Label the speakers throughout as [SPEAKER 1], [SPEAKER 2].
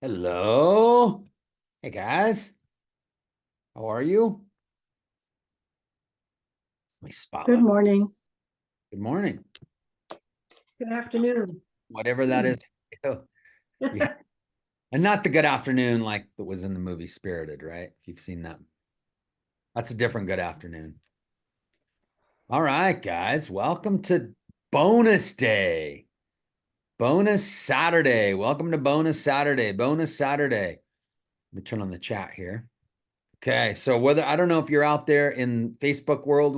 [SPEAKER 1] Hello. Hey guys. How are you? Let me
[SPEAKER 2] Good
[SPEAKER 1] spotlight.
[SPEAKER 2] morning.
[SPEAKER 1] Good morning.
[SPEAKER 2] Good afternoon.
[SPEAKER 1] Whatever that is. Yeah. And not the good afternoon like that was in the movie Spirited, right? If you've seen that. That's a different good afternoon. All right, guys. Welcome to Bonus Day. Bonus Saturday. Welcome to Bonus Saturday. Bonus Saturday. Let me turn on the chat here. Okay, so whether I don't know if you're out there in Facebook world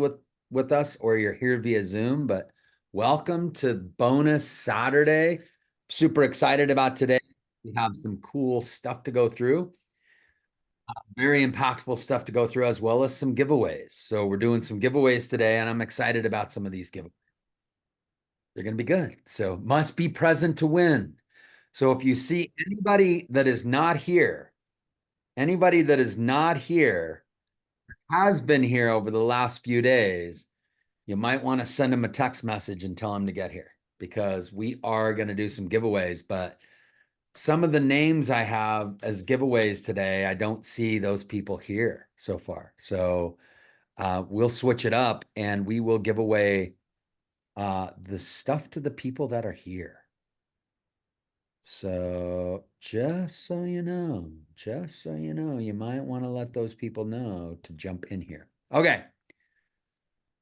[SPEAKER 1] with us or you're here via Zoom, but welcome to Bonus Saturday. Super excited about today. We have some cool stuff to go through, very impactful stuff to go through, as well as some giveaways. So we're doing some giveaways today, and I'm excited about some of these giveaways. They're going to be good. So must be present to win. So if you see anybody that is not here, anybody that is not here has been here over the last few days, you might want to send them a text message and tell them to get here because we are going to do some giveaways. But some of the names I have as giveaways today, I don't see those people here so far. So we'll switch it up and we will give away the stuff to the people that are here. So just so you know, you might want to let those people know to jump in here. Okay.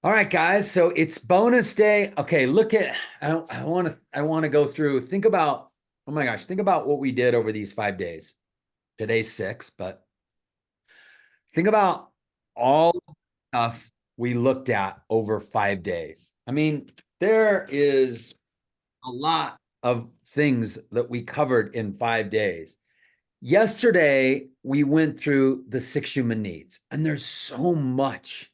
[SPEAKER 1] All right, guys. So it's bonus day. Okay, look at I want to go through. Think about, oh my gosh, think about what we did over these 5 days. Today's 6, but think about all the stuff we looked at over 5 days. I mean, there is a lot of things that we covered in 5 days. Yesterday, we went through the 6 human needs, and there's so much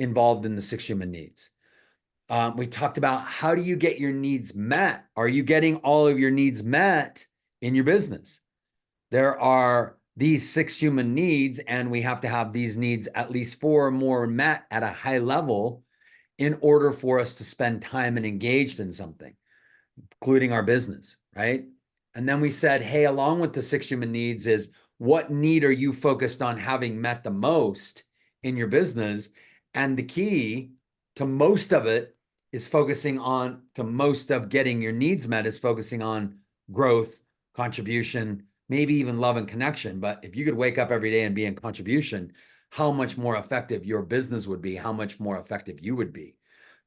[SPEAKER 1] involved in the 6 human needs. We talked about how do you get your needs met? Are you getting all of your needs met in your business? There are these 6 human needs, and we have to have these needs at least 4 or more met at a high level in order for us to spend time and engaged in something, including our business, right? And then we said, hey, along with the 6 human needs is what need are you focused on having met the most in your business? And the key to most of it is focusing on, to most of getting your needs met is focusing on growth, contribution, maybe even love and connection. But if you could wake up every day and be in contribution, how much more effective your business would be, how much more effective you would be.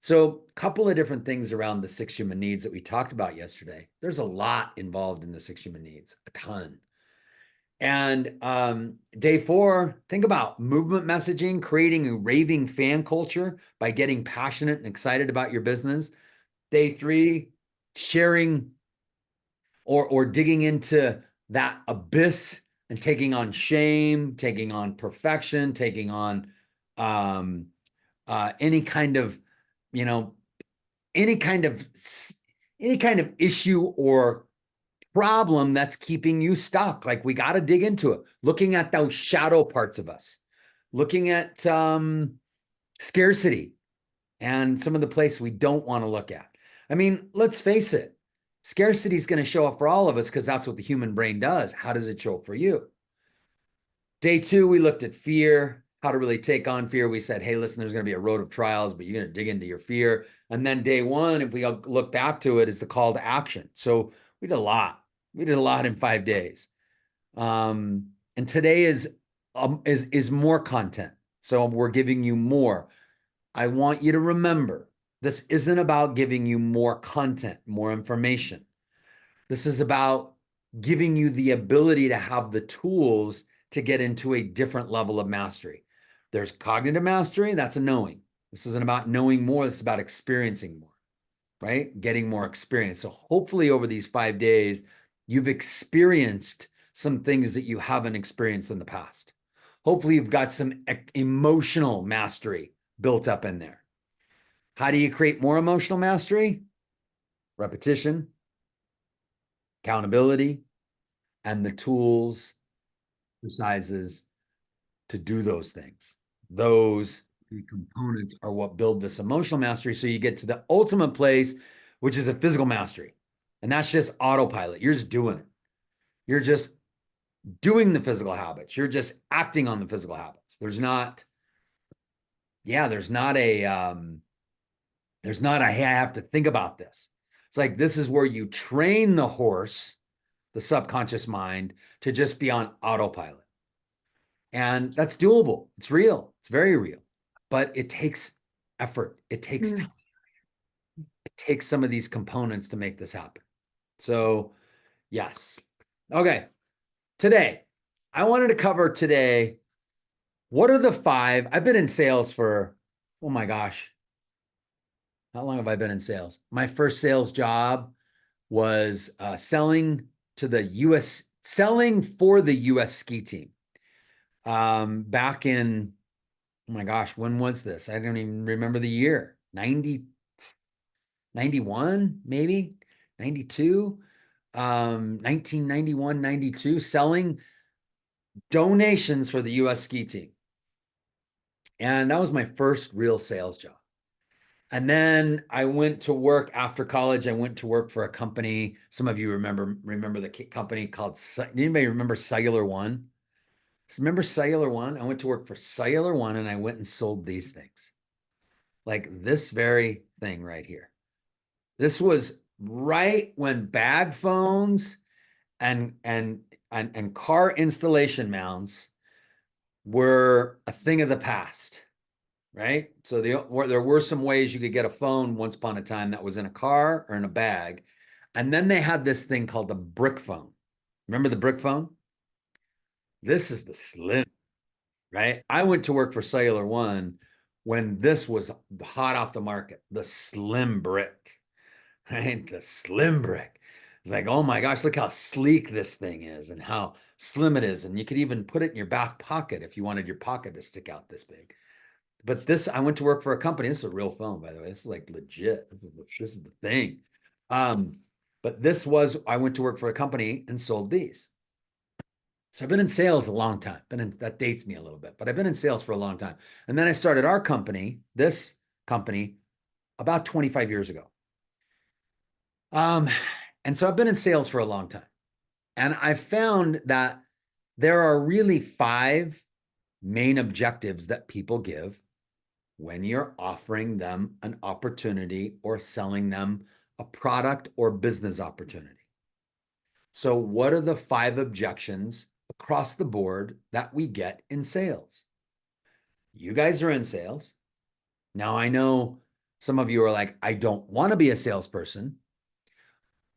[SPEAKER 1] So, a couple of different things around the 6 human needs that we talked about yesterday. There's a lot involved in the 6 human needs, a ton. And day 4, think about movement messaging, creating a raving fan culture by getting passionate and excited about your business. Day 3, sharing or digging into that abyss and taking on shame, taking on perfection, taking on any kind of, you know, any kind of issue or problem that's keeping you stuck. Like we got to dig into it. Looking at those shadow parts of us, looking at scarcity and some of the places we don't want to look at. I mean, let's face it. Scarcity is going to show up for all of us because that's what the human brain does. How does it show up for you? Day 2, we looked at fear, how to really take on fear. We said, hey, listen, there's going to be a road of trials, but you're going to dig into your fear. And then day 1, if we look back to it, is the call to action. So we did a lot. We did a lot in 5 days. And today is more content. So we're giving you more. I want you to remember, this isn't about giving you more content, more information. This is about giving you the ability to have the tools to get into a different level of mastery. There's cognitive mastery, that's a knowing. This isn't about knowing more, this is about experiencing more, right? Getting more experience. So hopefully over these 5 days, you've experienced some things that you haven't experienced in the past. Hopefully you've got some emotional mastery built up in there. How do you create more emotional mastery? Repetition, accountability, and the tools, exercises to do those things. Those components are what build this emotional mastery. So you get to the ultimate place, which is a physical mastery. And that's just autopilot. You're just doing it. You're just doing the physical habits. You're just acting on the physical habits. There's not, yeah, there's not a, hey, I have to think about this. It's like, this is where you train the horse, the subconscious mind, to just be on autopilot. And that's doable. It's real. It's very real, but it takes effort. It takes time. It takes some of these components to make this happen. So yes. Okay. Today, I wanted to cover today, what are the 5, I've been in sales for, oh my gosh, how long have I been in sales? My first sales job was selling for the US ski team. Back in, oh my gosh, when was this? I don't even remember the year. 91, maybe 92, 1991, 92, selling donations for the US ski team. And that was my first real sales job. And then I went to work after college. I went to work for a company. Some of you remember the company called, anybody remember Cellular One? Remember Cellular One? I went to work for Cellular One and I went and sold these things. Like this very thing right here. This was right when bag phones and car installation mounts were a thing of the past, right? So there were some ways you could get a phone once upon a time that was in a car or in a bag. And then they had this thing called the brick phone. Remember the brick phone? This is the slim, right? I went to work for Cellular One when this was hot off the market, the slim brick, right? The slim brick. It's like, oh my gosh, look how sleek this thing is and how slim it is. And you could even put it in your back pocket if you wanted your pocket to stick out this big. But this, I went to work for a company. This is a real phone, by the way. This is like legit. This is the thing. But I went to work for a company and sold these. So I've been in sales a long time. That dates me a little bit, but I've been in sales for a long time. And then I started our company, this company, about 25 years ago. And so I've been in sales for a long time. And I found that there are really 5 main objectives that people give when you're offering them an opportunity or selling them a product or business opportunity. So what are the 5 objections across the board that we get in sales? You guys are in sales. Now I know some of you are like, I don't want to be a salesperson.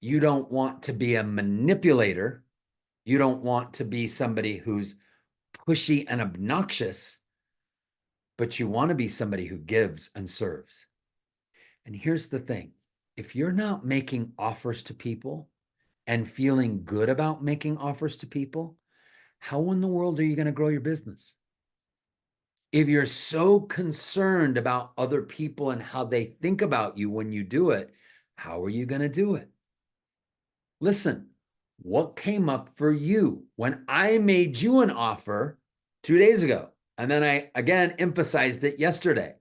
[SPEAKER 1] You don't want to be a manipulator. You don't want to be somebody who's pushy and obnoxious, but you want to be somebody who gives and serves. And here's the thing. If you're not making offers to people and feeling good about making offers to people, how in the world are you going to grow your business? If you're so concerned about other people and how they think about you when you do it, how are you going to do it? Listen, what came up for you when I made you an offer 2 days ago? And then I again emphasized it yesterday.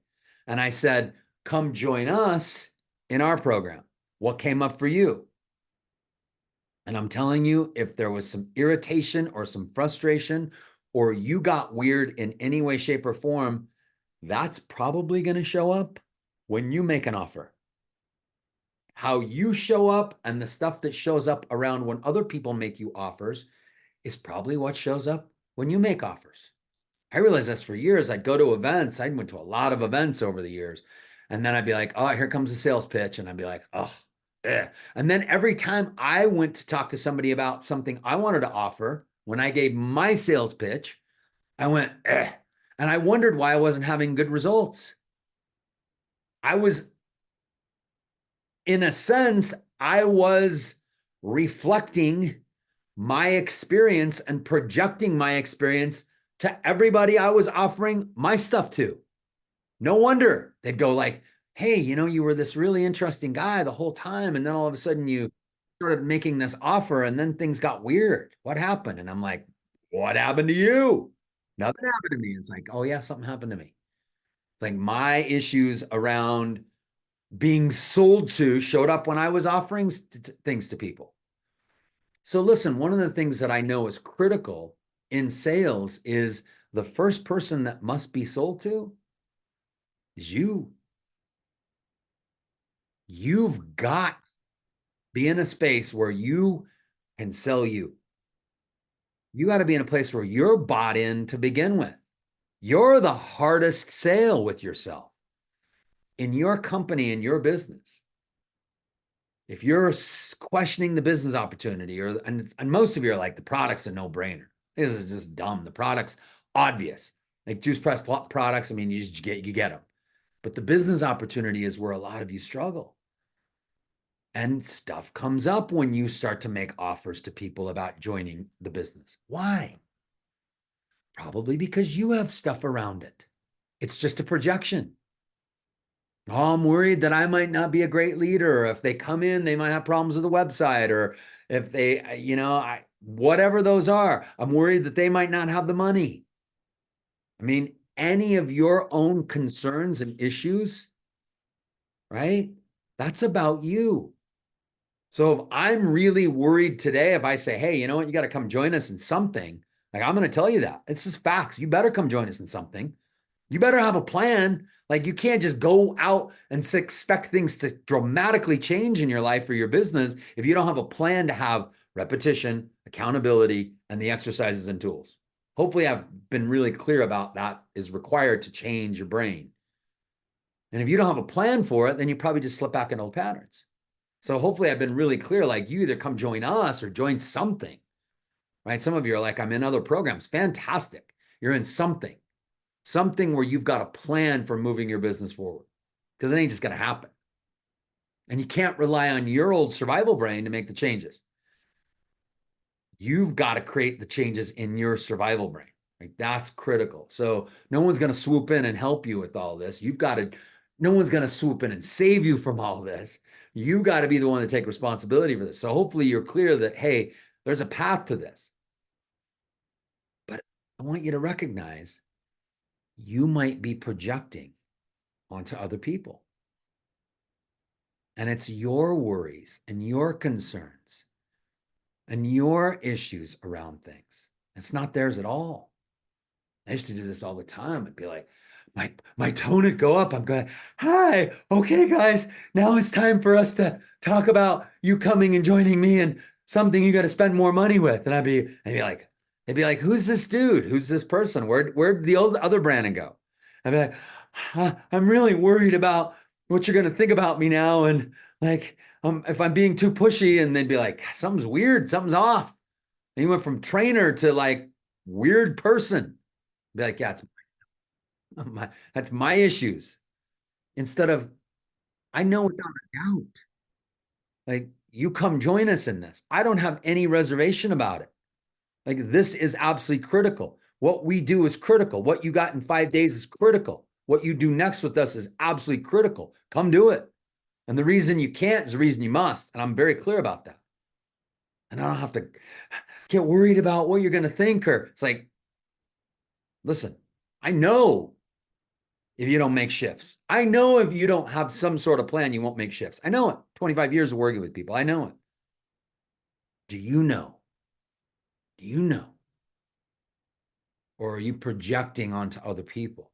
[SPEAKER 1] And I said, come join us in our program. What came up for you? And I'm telling you, if there was some irritation or some frustration, or you got weird in any way, shape, or form, that's probably going to show up when you make an offer. How you show up and the stuff that shows up around when other people make you offers is probably what shows up when you make offers. I realized this for years. I'd go to events. I went to a lot of events over the years. And then I'd be like, oh, here comes the sales pitch. And I'd be like, oh, eh. And then every time I went to talk to somebody about something I wanted to offer, when I gave my sales pitch, I went, eh. And I wondered why I wasn't having good results. In a sense, I was reflecting my experience and projecting my experience to everybody I was offering my stuff to. No wonder they'd go like, hey, you were this really interesting guy the whole time. And then all of a sudden you started making this offer and then things got weird. What happened? And I'm like, what happened to you? Nothing happened to me. It's like, oh yeah, something happened to me. It's like my issues around being sold to showed up when I was offering things to people. So listen, one of the things that I know is critical in sales is the first person that must be sold to is you. You've got to be in a space where you can sell you. You got to be in a place where you're bought in to begin with. You're the hardest sale with yourself in your company, in your business. If you're questioning the business opportunity, and most of you are like, the product's a no-brainer. This is just dumb. The product's obvious. Like juice press products, I mean, you get them. But the business opportunity is where a lot of you struggle. And stuff comes up when you start to make offers to people about joining the business. Why? Probably because you have stuff around it. It's just a projection. Oh, I'm worried that I might not be a great leader. Or if they come in, they might have problems with the website. Or if they, whatever those are, I'm worried that they might not have the money. I mean, any of your own concerns and issues, right? That's about you. So if I'm really worried today, if I say, hey, you know what, you got to come join us in something, like I'm going to tell you that. It's just facts. You better come join us in something. You better have a plan. Like you can't just go out and expect things to dramatically change in your life or your business if you don't have a plan to have repetition, accountability, and the exercises and tools. Hopefully I've been really clear about that is required to change your brain. And if you don't have a plan for it, then you probably just slip back in old patterns. So hopefully I've been really clear, like you either come join us or join something, right? Some of you are like, I'm in other programs. Fantastic. You're in something where you've got a plan for moving your business forward because it ain't just going to happen. And you can't rely on your old survival brain to make the changes. You've got to create the changes in your survival brain. Like that's critical. So no one's going to swoop in and help you with all this. No one's going to swoop in and save you from all this. You got to be the one to take responsibility for this. So hopefully you're clear that, hey, there's a path to this. But I want you to recognize you might be projecting onto other people. And it's your worries and your concerns and your issues around things. It's not theirs at all. I used to do this all the time. I'd be like, my tone would go up. I'm going, hi, okay, guys, now it's time for us to talk about you coming and joining me and something you got to spend more money with. And I'd be like, who's this dude? Who's this person? Where'd the other Brandon go? I'd be like, I'm really worried about what you're going to think about me now. And like, if I'm being too pushy, and they'd be like, something's weird, something's off. And you went from trainer to like weird person. Be like, yeah, that's my issues. Instead of, I know without a doubt, like you come join us in this. I don't have any reservation about it. Like this is absolutely critical. What we do is critical. What you got in 5 days is critical. What you do next with us is absolutely critical. Come do it. And the reason you can't is the reason you must. And I'm very clear about that. And I don't have to get worried about what you're going to think, or it's like, listen, I know if you don't make shifts. I know if you don't have some sort of plan, you won't make shifts. I know it. 25 years of working with people. I know it. Do you know? Do you know? Or are you projecting onto other people?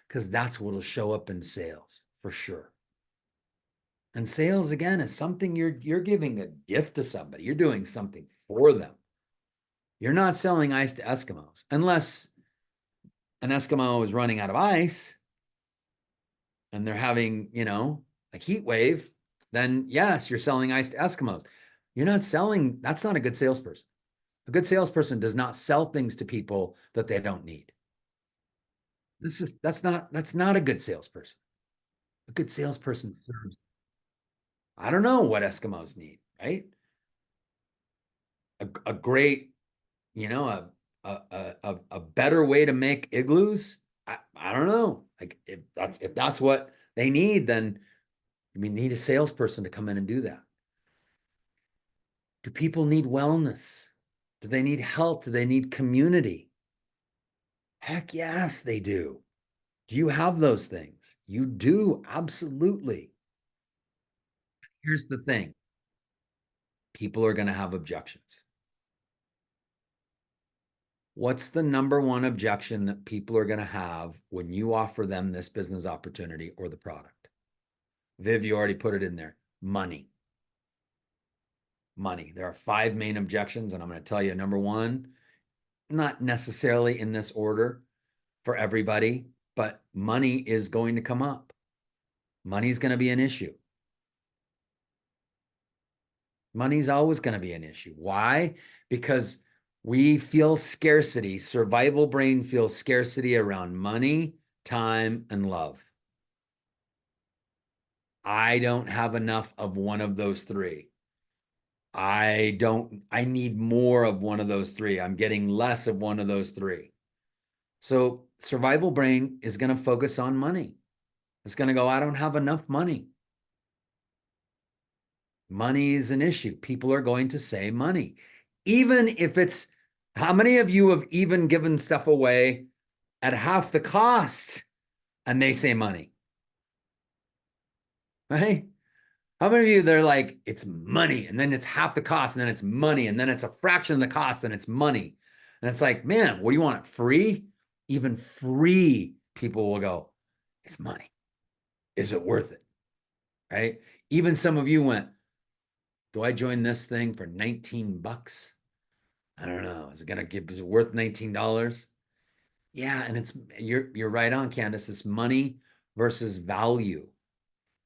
[SPEAKER 1] Because that's what will show up in sales for sure. And sales, again, is something you're giving a gift to somebody. You're doing something for them. You're not selling ice to Eskimos unless an Eskimo is running out of ice and they're having, a heat wave. Then yes, you're selling ice to Eskimos. You're not selling. That's not a good salesperson. A good salesperson does not sell things to people that they don't need. That's not a good salesperson. A good salesperson serves. I don't know what Eskimos need, right? A great, a better way to make igloos. I don't know. Like if that's what they need, then we need a salesperson to come in and do that. Do people need wellness? Do they need help? Do they need community? Heck yes, they do. Do you have those things? You do, absolutely. Here's the thing. People are going to have objections. What's the number one objection that people are going to have when you offer them this business opportunity or the product? Viv, you already put it in there. Money. Money. There are 5 main objections, and I'm going to tell you number one, not necessarily in this order for everybody, but money is going to come up. Money's going to be an issue. Money's always going to be an issue. Why? Because we feel scarcity. Survival brain feels scarcity around money, time, and love. I don't have enough of one of those 3. I need more of one of those 3. I'm getting less of one of those 3. So survival brain is going to focus on money. It's going to go, I don't have enough money. Money is an issue. People are going to say money. Even if it's, how many of you have even given stuff away at half the cost and they say money? Right? How many of you, they're like, it's money, and then it's half the cost, and then it's money, and then it's a fraction of the cost, and it's money. And it's like, man, what do you want? Free? Even free people will go, it's money. Is it worth it? Right? Even some of you went, do I join this thing for 19 bucks? I don't know. Is it worth $19? Yeah, and you're right on, Candace. It's money versus value.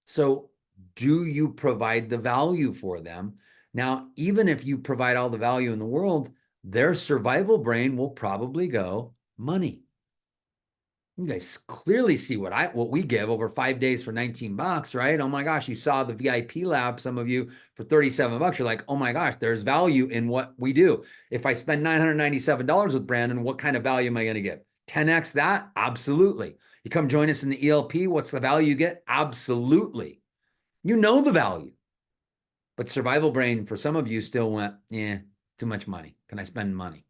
[SPEAKER 1] So do you provide the value for them? Now, even if you provide all the value in the world, their survival brain will probably go money. You guys clearly see what we give over 5 days for 19 bucks, right? Oh my gosh, you saw the VIP lab, some of you, for 37 bucks. You're like, oh my gosh, there's value in what we do. If I spend $997 with Brandon, what kind of value am I going to get? 10x that? Absolutely. You come join us in the ELP, what's the value you get? Absolutely. You know the value. But survival brain, for some of you, still went, yeah, too much money. Can I spend money?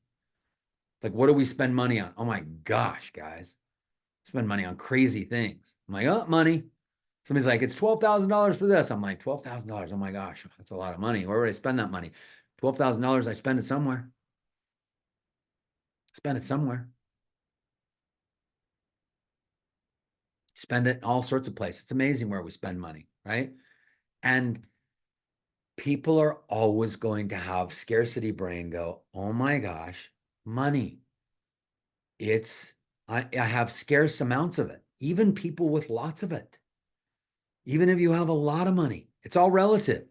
[SPEAKER 1] Like, what do we spend money on? Oh my gosh, guys. Spend money on crazy things. I'm like, oh, money. Somebody's like, it's $12,000 for this. I'm like, $12,000. Oh my gosh, that's a lot of money. Where would I spend that money? $12,000, I spend it somewhere. Spend it somewhere. Spend it in all sorts of places. It's amazing where we spend money, right? And people are always going to have scarcity brain go, oh my gosh, money. I have scarce amounts of it. Even people with lots of it. Even if you have a lot of money, it's all relative.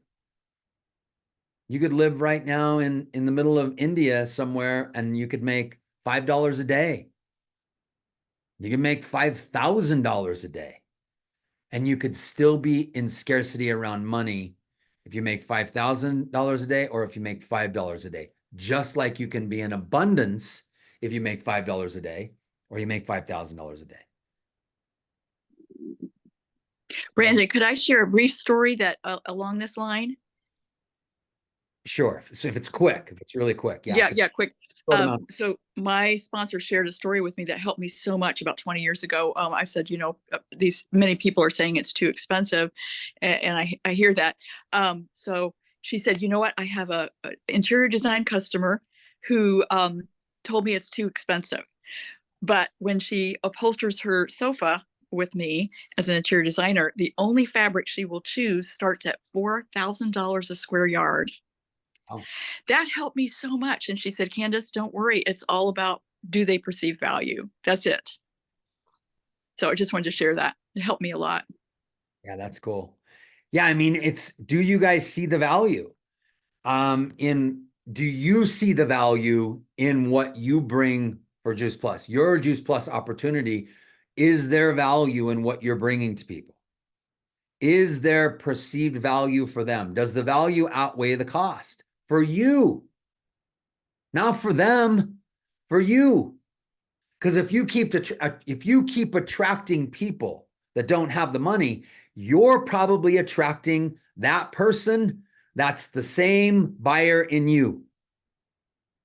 [SPEAKER 1] You could live right now in the middle of India somewhere, and you could make $5 a day. You can make $5,000 a day. And you could still be in scarcity around money if you make $5,000 a day or if you make $5 a day. Just like you can be in abundance if you make $5 a day or you make $5,000 a day.
[SPEAKER 3] Brandon, could I share a brief story that along this line?
[SPEAKER 1] Sure. So if it's quick, if it's really quick.
[SPEAKER 3] Yeah, quick. So my sponsor shared a story with me that helped me so much about 20 years ago. I said, these many people are saying it's too expensive, and I hear that. So she said, you know what? I have a interior design customer who told me it's too expensive. But when she upholsters her sofa with me as an interior designer, the only fabric she will choose starts at $4,000 a square yard. Oh. That helped me so much. And she said, Candace, don't worry. It's all about, do they perceive value? That's it. So I just wanted to share that. It helped me a lot.
[SPEAKER 1] Yeah, that's cool. Yeah, I mean, do you guys see the value? Do you see the value in what you bring for Juice Plus? Your Juice Plus opportunity, is there value in what you're bringing to people? Is there perceived value for them? Does the value outweigh the cost for you? Not for them, for you. Because if you keep attracting people that don't have the money, you're probably attracting that person that's the same buyer in you.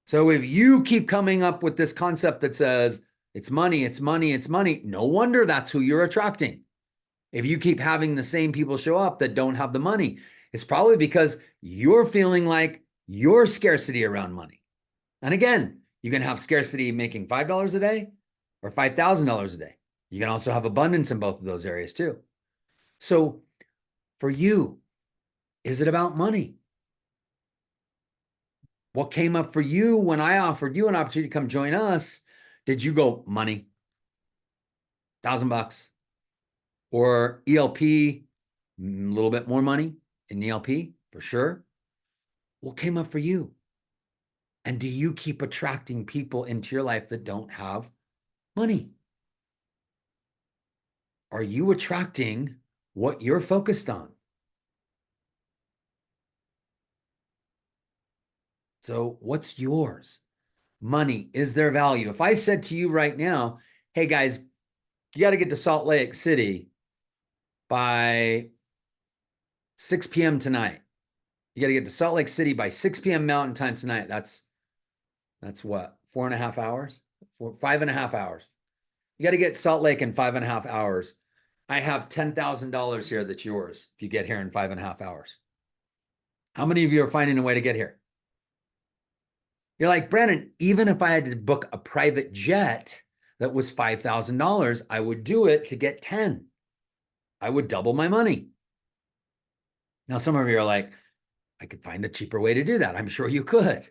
[SPEAKER 1] So if you keep coming up with this concept that says it's money, it's money, it's money, no wonder that's who you're attracting. If you keep having the same people show up that don't have the money, it's probably because you're feeling like your scarcity around money. And again, You can have scarcity making $5 a day or $5,000 a day. You can also have abundance in both of those areas too. So for you, is it about money? What came up for you when I offered you an opportunity to come join us? Did you go money, $1,000, or ELP, a little bit more money in ELP for sure? What came up for you? And do you keep attracting people into your life that don't have money? Are you attracting what you're focused on? So what's yours? Money, is there value? If I said to you right now, hey guys, you got to get to Salt Lake City by 6 p.m. tonight. You got to get to Salt Lake City by 6 p.m. Mountain Time tonight. That's what, 4.5 hours? 5.5 hours. You got to get Salt Lake in 5.5 hours. I have $10,000 here that's yours if you get here in 5.5 hours. How many of you are finding a way to get here? You're like, Brandon, even if I had to book a private jet that was $5,000, I would do it to get 10. I would double my money. Now, some of you are like, I could find a cheaper way to do that. I'm sure you could,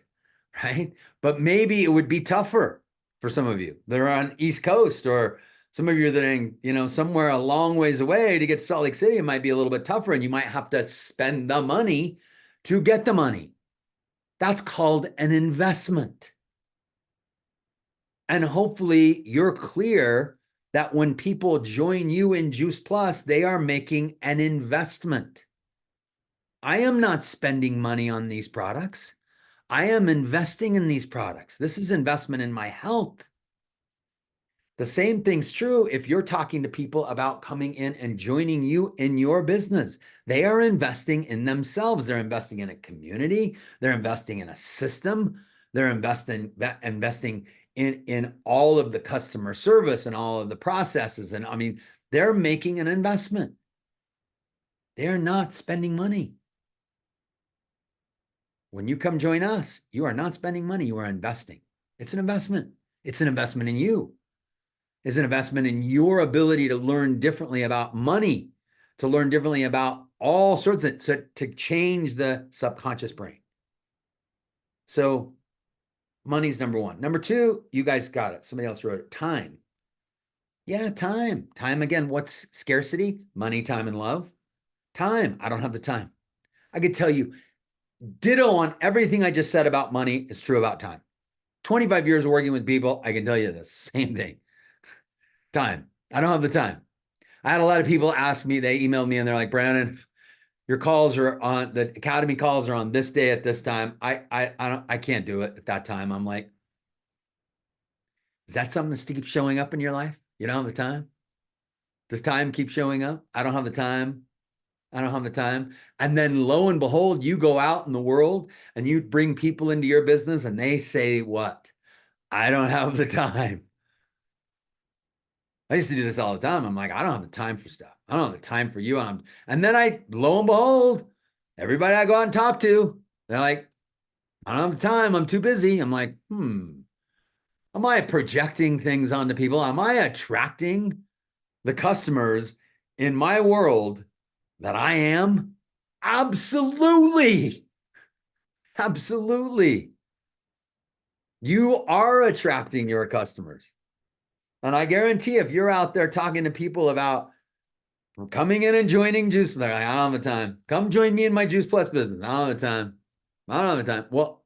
[SPEAKER 1] right? But maybe it would be tougher for some of you that are on East Coast, or some of you that are in, somewhere a long ways away to get to Salt Lake City. It might be a little bit tougher, and you might have to spend the money to get the money. That's called an investment. And hopefully you're clear that when people join you in Juice Plus, they are making an investment. I am not spending money on these products. I am investing in these products. This is investment in my health. The same thing's true if you're talking to people about coming in and joining you in your business. They are investing in themselves. They're investing in a community. They're investing in a system. They're investing in all of the customer service and all of the processes. And I mean, they're making an investment. They're not spending money. When you come join us, you are not spending money. You are investing. It's an investment. It's an investment in you. Is an investment in your ability to learn differently about money, to learn differently about all sorts of, to change the subconscious brain. So money's number one. Number two, you guys got it. Somebody else wrote it. Time. Yeah, time. Time again. What's scarcity? Money, time, and love. Time. I don't have the time. I could tell you, ditto on everything I just said about money is true about time. 25 years of working with people, I can tell you the same thing. Time. I don't have the time. I had a lot of people ask me, they emailed me and they're like, Brandon, your calls are on, the Academy calls are on this day at this time. I can't do it at that time. I'm like, is that something that keeps showing up in your life? You don't have the time? Does time keep showing up? I don't have the time. I don't have the time. And then lo and behold, you go out in the world and you bring people into your business and they say what? I don't have the time. I used to do this all the time. I'm like, I don't have the time for stuff. I don't have the time for you. And then lo and behold, everybody I go out and talk to, they're like, I don't have the time. I'm too busy. I'm like, am I projecting things onto people? Am I attracting the customers in my world that I am? Absolutely. Absolutely. You are attracting your customers. And I guarantee if you're out there talking to people about coming in and joining Juice, they're like, I don't have the time. Come join me in my Juice Plus business. I don't have the time. I don't have the time. Well,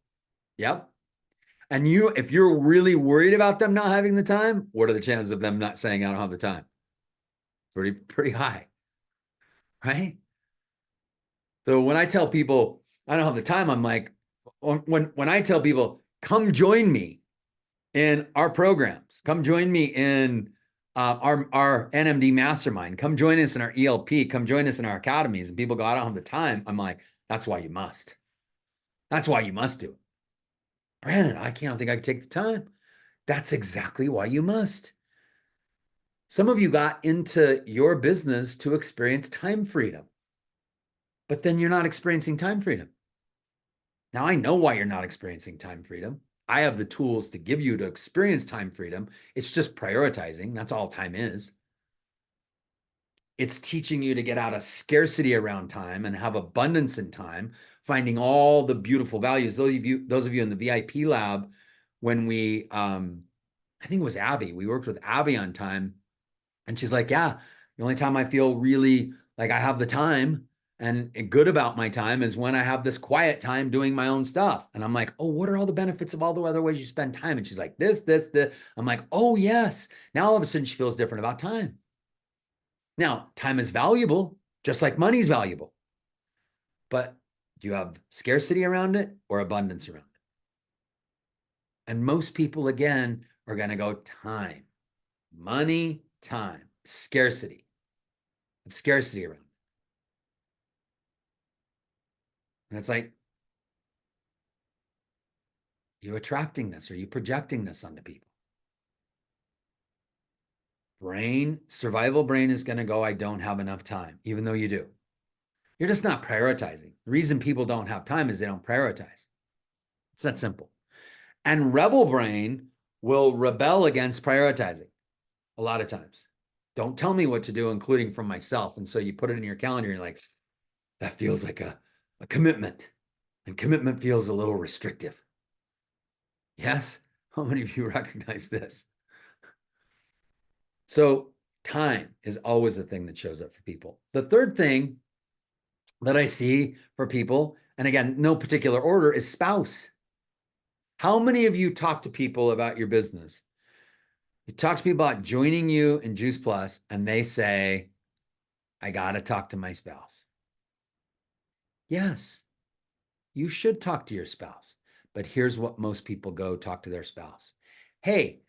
[SPEAKER 1] yep. And if you're really worried about them not having the time, what are the chances of them not saying I don't have the time? Pretty high, right? So when I tell people I don't have the time, I'm like, when I tell people, come join me in our programs, come join me in our NMD mastermind, come join us in our ELP, come join us in our academies, and people go, I don't have the time. I'm like, that's why you must. That's why you must do it. Brandon, I can't think I can take the time. That's exactly why you must. Some of you got into your business to experience time freedom, but then you're not experiencing time freedom. Now I know why you're not experiencing time freedom. I have the tools to give you to experience time freedom. It's just prioritizing. That's all time is. It's teaching you to get out of scarcity around time and have abundance in time, finding all the beautiful values. Those of you in the VIP lab, when we, I think it was Abby, we worked with Abby on time, and she's like, yeah, the only time I feel really like I have the time and good about my time is when I have this quiet time doing my own stuff. And I'm like, oh, what are all the benefits of all the other ways you spend time? And she's like, this. I'm like, oh, yes. Now all of a sudden she feels different about time. Now, time is valuable, just like money's valuable. But do you have scarcity around it or abundance around it? And most people, again, are going to go time, money, time, scarcity. Scarcity around it. And it's like, you attracting this? Are you projecting this onto people? Survival brain is going to go, I don't have enough time, even though you do. You're just not prioritizing. The reason people don't have time is they don't prioritize. It's that simple. And rebel brain will rebel against prioritizing a lot of times. Don't tell me what to do, including from myself. And so you put it in your calendar and you're like, that feels like a commitment. And commitment feels a little restrictive. Yes? How many of you recognize this? So time is always the thing that shows up for people. The third thing that I see for people, and again, no particular order, is spouse. How many of you talk to people about your business? You talk to people about joining you in Juice Plus, and they say, I got to talk to my spouse. Yes, you should talk to your spouse. But here's what most people go talk to their spouse. Hey,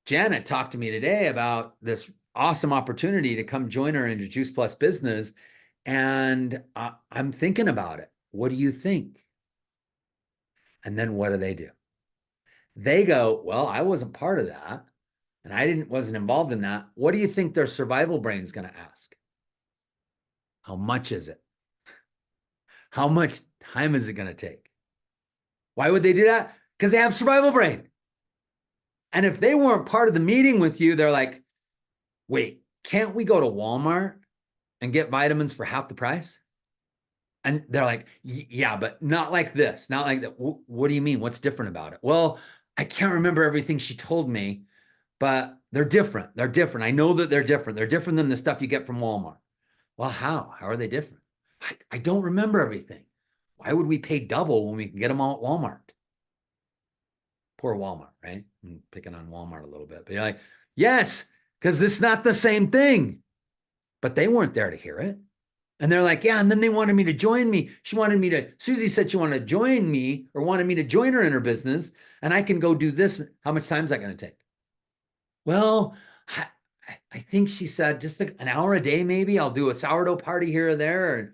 [SPEAKER 1] Janet talked to me today about this awesome opportunity to come join her in the Juice Plus business. And I'm thinking about it. What do you think? And then what do? They go, well, I wasn't part of that. And I wasn't involved in that. What do you think their survival brain is going to ask? How much is it? How much time is it going to take? Why would they do that? Because they have survival brain. And if they weren't part of the meeting with you, they're like, wait, can't we go to Walmart and get vitamins for half the price? And they're like, yeah, but not like this, not like that. What do you mean? What's different about it? Well, I can't remember everything she told me, but they're different. They're different. I know that they're different. They're different than the stuff you get from Walmart. Well, how? How are they different? I don't remember everything. Why would we pay double when we can get them all at Walmart? Poor Walmart, right? I'm picking on Walmart a little bit, but you're like, yes, because it's not the same thing. But they weren't there to hear it. And they're like, yeah. And then they wanted me to join me. Susie said she wanted to join me or wanted me to join her in her business. And I can go do this. How much time is that going to take? Well, I think she said just an hour a day, maybe. I'll do a sourdough party here or there. And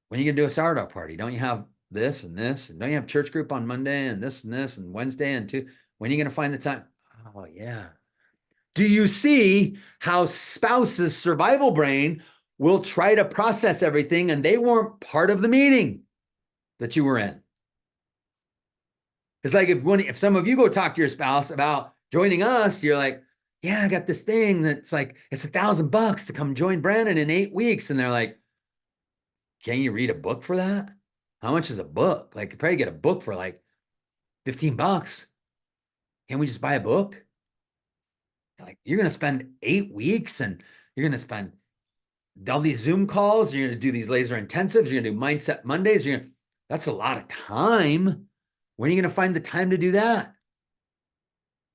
[SPEAKER 1] when are you going to do a sourdough party? Don't you have this and this? And don't you have church group on Monday and this and Wednesday and two? When are you going to find the time? Oh, yeah. Do you see how spouse's survival brain will try to process everything and they weren't part of the meeting that you were in? It's like if some of you go talk to your spouse about joining us, you're like, yeah, I got this thing that's like, it's $1,000 to come join Brandon in 8 weeks. And they're like, can you read a book for that? How much is a book? Like, you probably get a book for like $15. Can't we just buy a book? Like, you're going to spend 8 weeks and you're going to spend all these Zoom calls. You're going to do these laser intensives. You're going to do Mindset Mondays. That's a lot of time. When are you going to find the time to do that?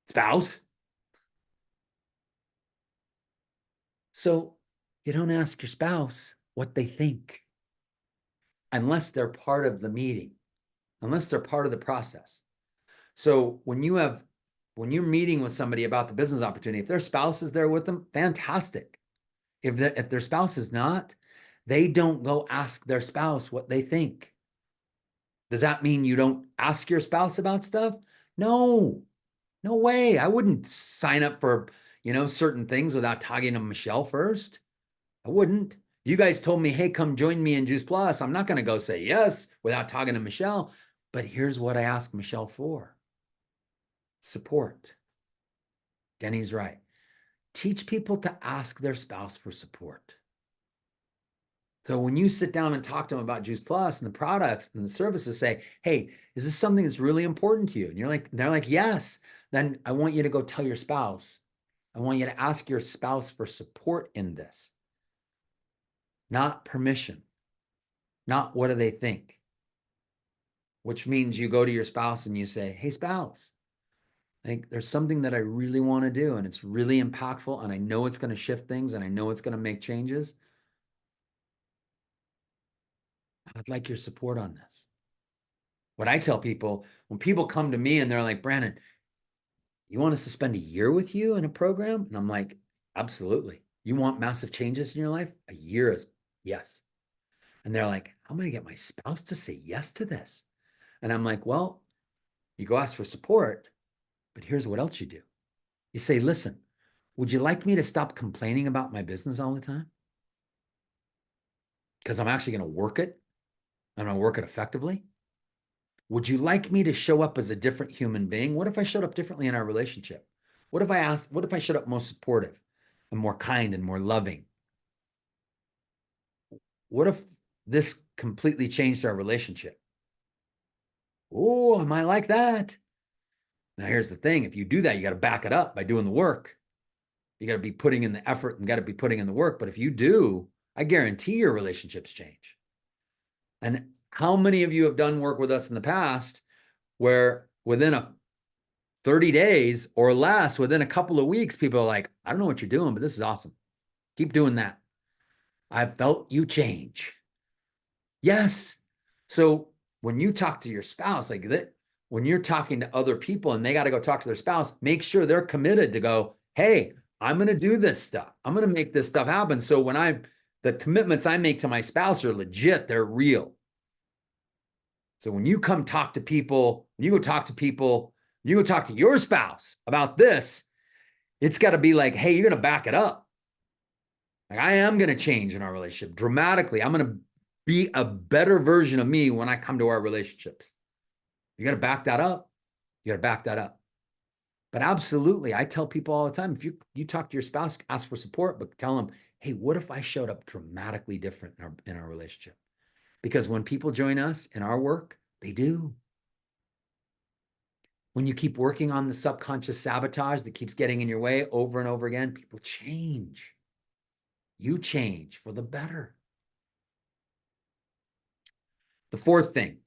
[SPEAKER 1] Spouse. So you don't ask your spouse what they think unless they're part of the meeting, unless they're part of the process. So when you're meeting with somebody about the business opportunity, if their spouse is there with them, fantastic. If their spouse is not, they don't go ask their spouse what they think. Does that mean you don't ask your spouse about stuff? No way. I wouldn't sign up for, certain things without talking to Michelle first. I wouldn't. You guys told me, hey, come join me in Juice Plus. I'm not going to go say yes without talking to Michelle. But here's what I asked Michelle for. Support. Denny's right. Teach people to ask their spouse for support. So when you sit down and talk to them about Juice Plus and the products and the services, say, hey, is this something that's really important to you? And they're like, yes. Then I want you to go tell your spouse. I want you to ask your spouse for support in this. Not permission. Not what do they think? Which means you go to your spouse and you say, hey, spouse, I think there's something that I really want to do and it's really impactful and I know it's going to shift things and I know it's going to make changes. I'd like your support on this. What I tell people, when people come to me and they're like, Brandon, you want us to spend a year with you in a program? And I'm like, absolutely. You want massive changes in your life? A year is yes. And they're like, how am I going to get my spouse to say yes to this? And I'm like, well, you go ask for support, but here's what else you do. You say, listen, would you like me to stop complaining about my business all the time? Because I'm actually going to work it. I'm going to work it effectively. Would you like me to show up as a different human being? What if I showed up differently in our relationship? What if I showed up more supportive and more kind and more loving? What if this completely changed our relationship? Oh, I might like that. Now, here's the thing. If you do that, you got to back it up by doing the work. You got to be putting in the effort and got to be putting in the work. But if you do, I guarantee your relationships change. And how many of you have done work with us in the past where within 30 days or less, within a couple of weeks, people are like, I don't know what you're doing, but this is awesome. Keep doing that. I've felt you change. Yes. So when you talk to your spouse like that, when you're talking to other people and they got to go talk to their spouse, make sure they're committed to go, hey, I'm going to do this stuff. I'm going to make this stuff happen. So when the commitments I make to my spouse are legit, they're real. So when you come talk to people, when you go talk to people, you go talk to your spouse about this, it's got to be like, hey, you're going to back it up. Like, I am going to change in our relationship dramatically. I'm going to be a better version of me when I come to our relationships. You got to back that up. You got to back that up. But absolutely, I tell people all the time, if you talk to your spouse, ask for support, but tell them, hey, what if I showed up dramatically different in our relationship? Because when people join us in our work, they do. When you keep working on the subconscious sabotage that keeps getting in your way over and over again, people change. You change for the better. The fourth thing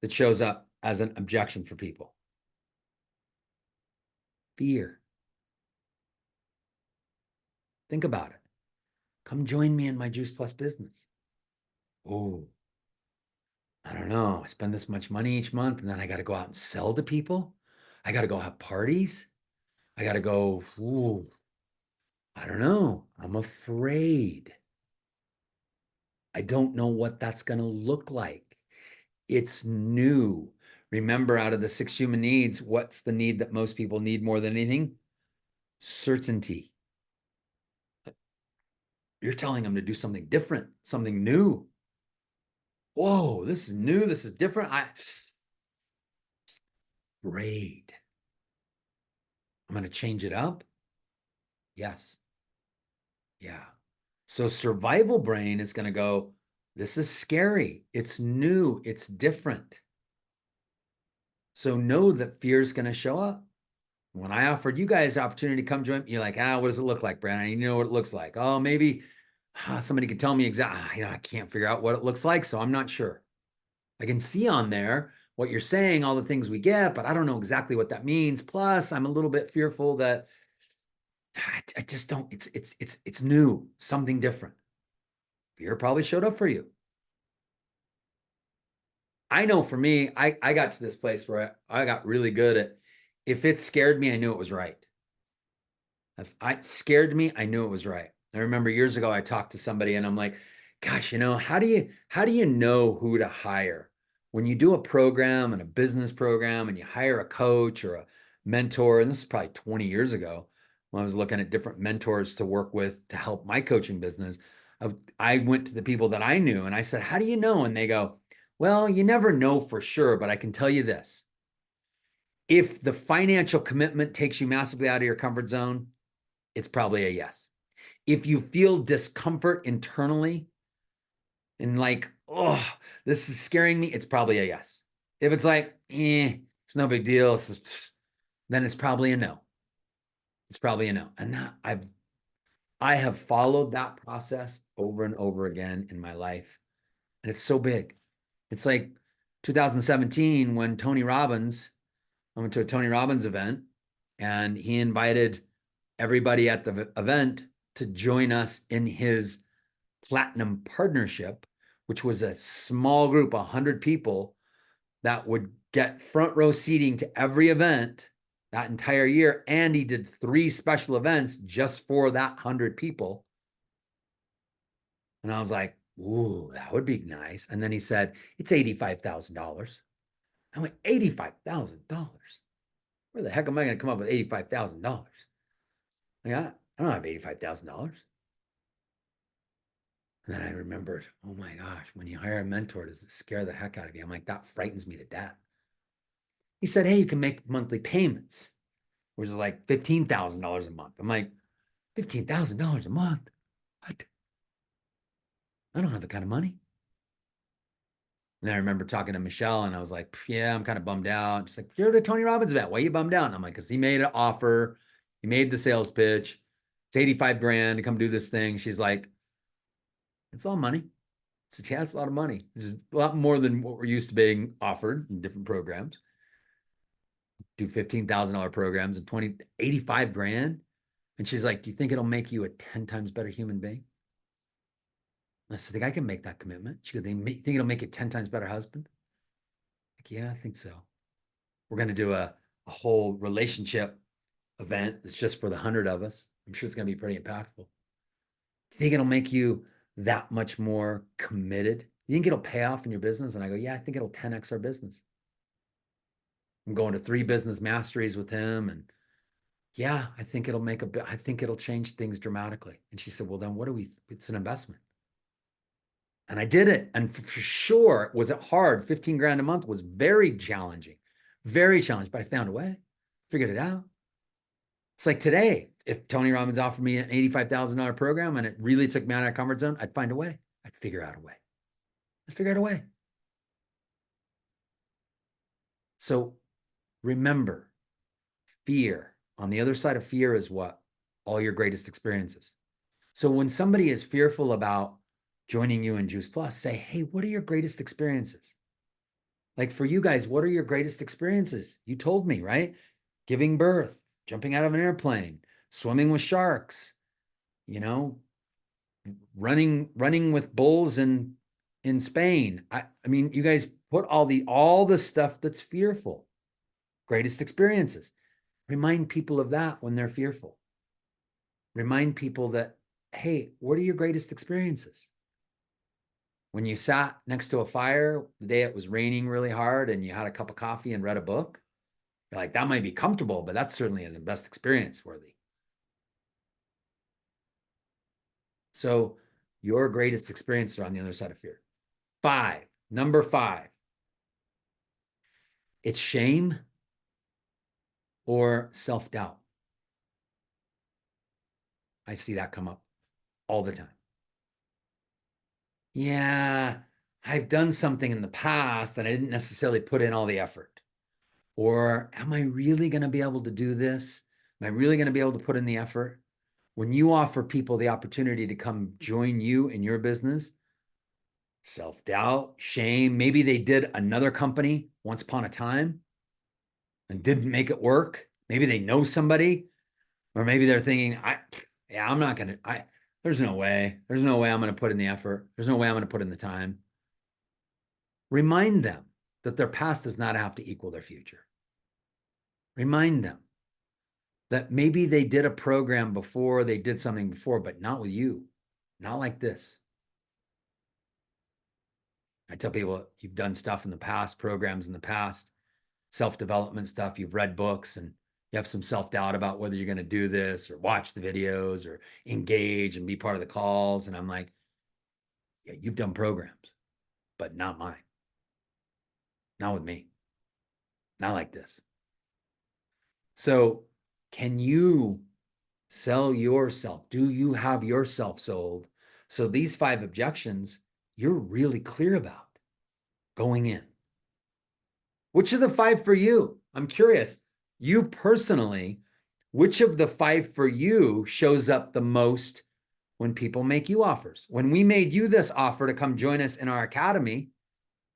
[SPEAKER 1] that shows up as an objection for people: fear. Think about it. Come join me in my Juice Plus business. Oh, I don't know. I spend this much money each month and then I got to go out and sell to people. I got to go have parties. I got to go, ooh, I don't know. I'm afraid. I don't know what that's going to look like. It's new. Remember, out of the 6 human needs, what's the need that most people need more than anything? Certainty. You're telling them to do something different, something new. Whoa, this is new. This is different. Afraid. I'm going to change it up. Yes. Yeah. So survival brain is going to go, this is scary. It's new. It's different. So know that fear is going to show up. When I offered you guys the opportunity to come join, you're like, what does it look like, Brandon? You know what it looks like. Oh, maybe somebody could tell me exactly, I can't figure out what it looks like, so I'm not sure. I can see on there what you're saying, all the things we get, but I don't know exactly what that means. Plus, I'm a little bit fearful that I just don't, it's new, something different. Fear probably showed up for you. I know for me, I got to this place where I got really good at, if it scared me, I knew it was right. If it scared me, I knew it was right. I remember years ago, I talked to somebody and I'm like, gosh, how do you know who to hire? When you do a program and a business program and you hire a coach or a mentor, and this is probably 20 years ago when I was looking at different mentors to work with to help my coaching business, I went to the people that I knew and I said, how do you know? And they go, well, you never know for sure, but I can tell you this. If the financial commitment takes you massively out of your comfort zone, it's probably a yes. If you feel discomfort internally and like, oh, this is scaring me, it's probably a yes. If it's like, it's no big deal, then it's probably a no. It's probably a no. And I have followed that process over and over again in my life. And it's so big. It's like 2017 when Tony Robbins, I went to a Tony Robbins event and he invited everybody at the event to join us in his platinum partnership, which was a small group, 100 people that would get front row seating to every event that entire year. And he did 3 special events just for that 100 people. And I was like, ooh, that would be nice. And then he said, it's $85,000. I went, $85,000? Where the heck am I going to come up with $85,000? Like, I don't have $85,000. And then I remembered, oh my gosh, when you hire a mentor, does it scare the heck out of you? I'm like, that frightens me to death. He said, hey, you can make monthly payments, which is like $15,000 a month. I'm like, $15,000 a month? What? I don't have that kind of money. And then I remember talking to Michelle and I was like, yeah, I'm kind of bummed out. She's like, you're at a Tony Robbins event. Why are you bummed out? And I'm like, because he made an offer. He made the sales pitch. It's 85 grand to come do this thing. She's like, it's all money. I said, yeah, it's a lot of money. This is a lot more than what we're used to being offered in different programs. Do $15,000 programs and 85 grand. And she's like, do you think it'll make you a 10 times better human being? And I said, I think I can make that commitment. She goes, think it'll make you 10 times better husband? Like, yeah, I think so. We're going to do a whole relationship event that's just for the 100 of us. I'm sure it's going to be pretty impactful. Do you think it'll make you that much more committed? You think it'll pay off in your business? And I go, yeah, I think it'll 10x our business. I'm going to 3 business masteries with him. And yeah, I think it'll change things dramatically. And she said, well, then it's an investment. And I did it. And for sure, was it hard? 15 grand a month was very challenging, but I found a way, figured it out. It's like today, if Tony Robbins offered me an $85,000 program and it really took me out of my comfort zone, I'd find a way. I'd figure out a way. So remember, fear. On the other side of fear is what? All your greatest experiences. So when somebody is fearful about joining you in Juice Plus, say, hey, what are your greatest experiences? Like for you guys, what are your greatest experiences? You told me, right? Giving birth, jumping out of an airplane, swimming with sharks, running with bulls in Spain. I mean, you guys put all the stuff that's fearful. Greatest experiences. Remind people of that when they're fearful. Remind people that, hey, what are your greatest experiences? When you sat next to a fire the day it was raining really hard and you had a cup of coffee and read a book, you're like, that might be comfortable, but that certainly isn't best experience worthy. So your greatest experiences are on the other side of fear. Number 5, it's shame or self-doubt. I see that come up all the time. Yeah, I've done something in the past that I didn't necessarily put in all the effort. Or am I really going to be able to do this? Am I really going to be able to put in the effort? When you offer people the opportunity to come join you in your business, self-doubt, shame, maybe they did another company once upon a time and didn't make it work. Maybe they know somebody, or maybe they're thinking, there's no way I'm going to put in the effort. There's no way I'm going to put in the time. Remind them that their past does not have to equal their future. Remind them that maybe they did a program before, they did something before, but not with you, not like this. I tell people, you've done stuff in the past, programs in the past, self-development stuff, you've read books, and you have some self-doubt about whether you're going to do this or watch the videos or engage and be part of the calls. And I'm like, yeah, you've done programs, but not mine. Not with me. Not like this. So can you sell yourself? Do you have yourself sold? So these 5 objections, you're really clear about going in. Which of the 5 for you? I'm curious. You personally, which of the 5 for you shows up the most when people make you offers? When we made you this offer to come join us in our academy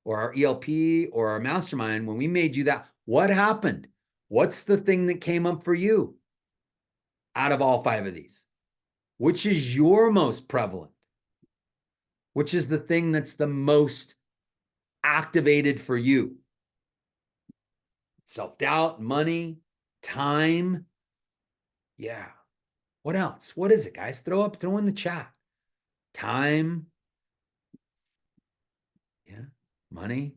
[SPEAKER 1] or our ELP or our mastermind, when we made you that, what happened? What's the thing that came up for you out of all 5 of these? Which is your most prevalent? Which is the thing that's the most activated for you? Self-doubt, money, time. Yeah. What else? What is it, guys? Throw in the chat. Time. Yeah. Money.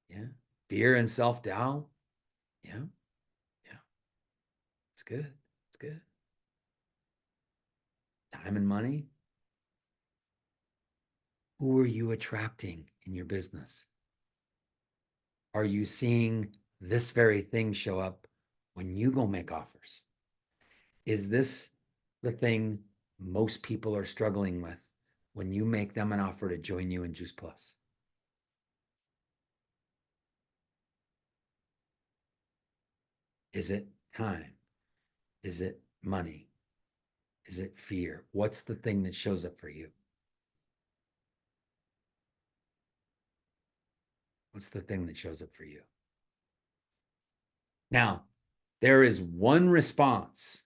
[SPEAKER 1] Yeah. Fear and self-doubt. Yeah. Yeah. It's good. It's good. Time and money. Who are you attracting in your business? Are you seeing this very thing show up when you go make offers? Is this the thing most people are struggling with when you make them an offer to join you in Juice Plus? Is it time? Is it money? Is it fear? What's the thing that shows up for you? What's the thing that shows up for you? Now, there is one response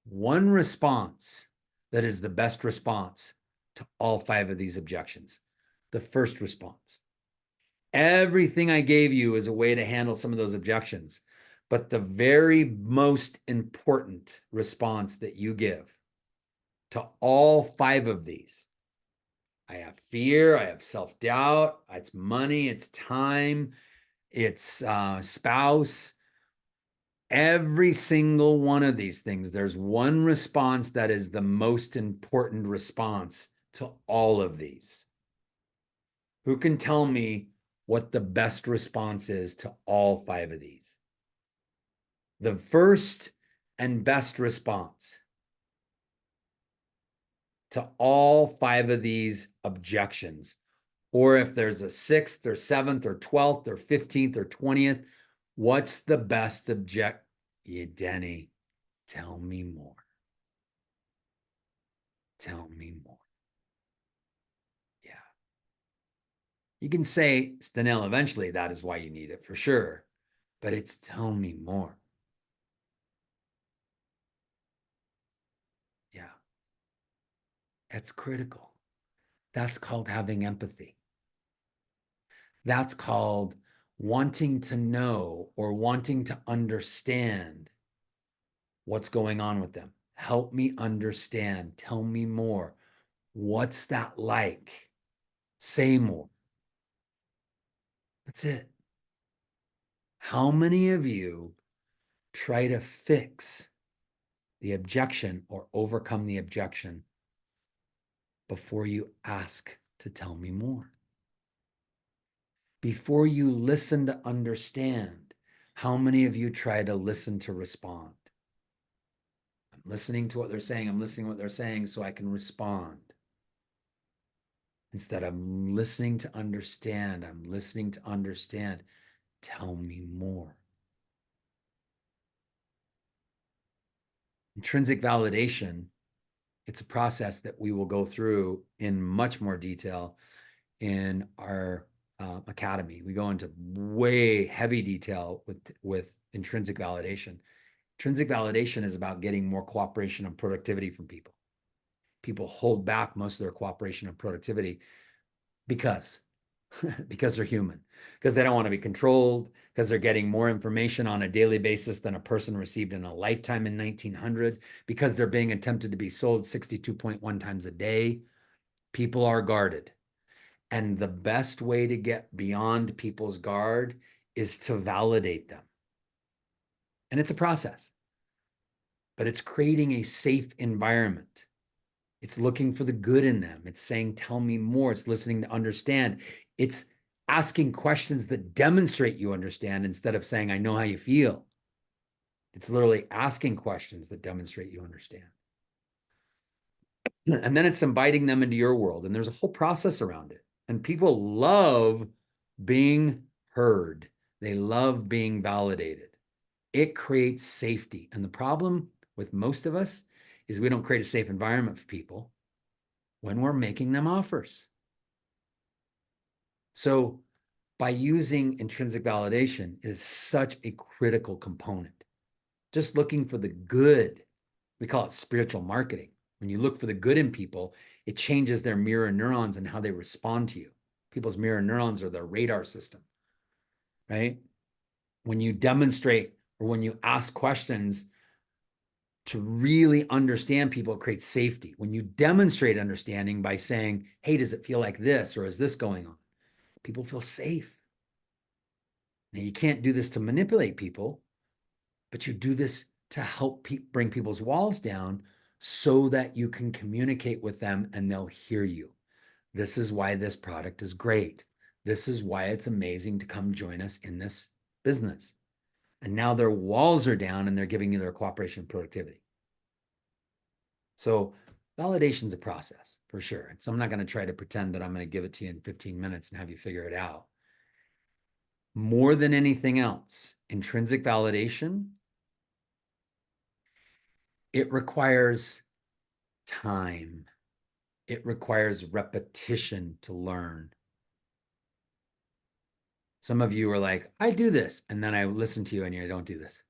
[SPEAKER 1] that is the best response to all 5 of these objections. The first response. Everything I gave you is a way to handle some of those objections. But the very most important response that you give to all 5 of these, I have fear, I have self-doubt, it's money, it's time, it's spouse. Every single one of these things, there's one response that is the most important response to all of these. Who can tell me what the best response is to all 5 of these? The first and best response to all 5 of these objections, or if there's a 6th or 7th or 12th or 15th or 20th, what's the best object? Yeah, Denny, tell me more. Tell me more. Yeah. You can say, Stanell, eventually that is why you need it for sure, but it's tell me more. Yeah. That's critical. That's called having empathy. That's called wanting to know or wanting to understand what's going on with them. Help me understand. Tell me more. What's that like? Say more. That's it. How many of you try to fix the objection or overcome the objection before you ask to tell me more? Before you listen to understand, how many of you try to listen to respond? I'm listening to what they're saying. I'm listening to what they're saying so I can respond. Instead of listening to understand, I'm listening to understand. Tell me more. Intrinsic validation, it's a process that we will go through in much more detail in our academy. We go into way heavy detail with intrinsic validation. Intrinsic validation is about getting more cooperation and productivity from people. People hold back most of their cooperation and productivity because they're human, because they don't want to be controlled, because they're getting more information on a daily basis than a person received in a lifetime in 1900, because they're being attempted to be sold 62.1 times a day. People are guarded. And the best way to get beyond people's guard is to validate them. And it's a process, but it's creating a safe environment. It's looking for the good in them. It's saying, tell me more. It's listening to understand. It's asking questions that demonstrate you understand instead of saying, I know how you feel. It's literally asking questions that demonstrate you understand. And then it's inviting them into your world. And there's a whole process around it. And people love being heard. They love being validated. It creates safety. And the problem with most of us is we don't create a safe environment for people when we're making them offers. So by using intrinsic validation is such a critical component. Just looking for the good, we call it spiritual marketing. When you look for the good in people, it changes their mirror neurons and how they respond to you. People's mirror neurons are their radar system, right? When you demonstrate or when you ask questions to really understand people, it creates safety. When you demonstrate understanding by saying, hey, does it feel like this? Or is this going on? People feel safe. Now, you can't do this to manipulate people, but you do this to help bring people's walls down so that you can communicate with them and they'll hear you. This is why this product is great. This is why it's amazing to come join us in this business. And now their walls are down and they're giving you their cooperation and productivity. So validation's a process for sure. And so I'm not going to try to pretend that I'm going to give it to you in 15 minutes and have you figure it out. More than anything else, intrinsic validation, it requires time. It requires repetition to learn. Some of you are like, I do this. And then I listen to you and you don't do this.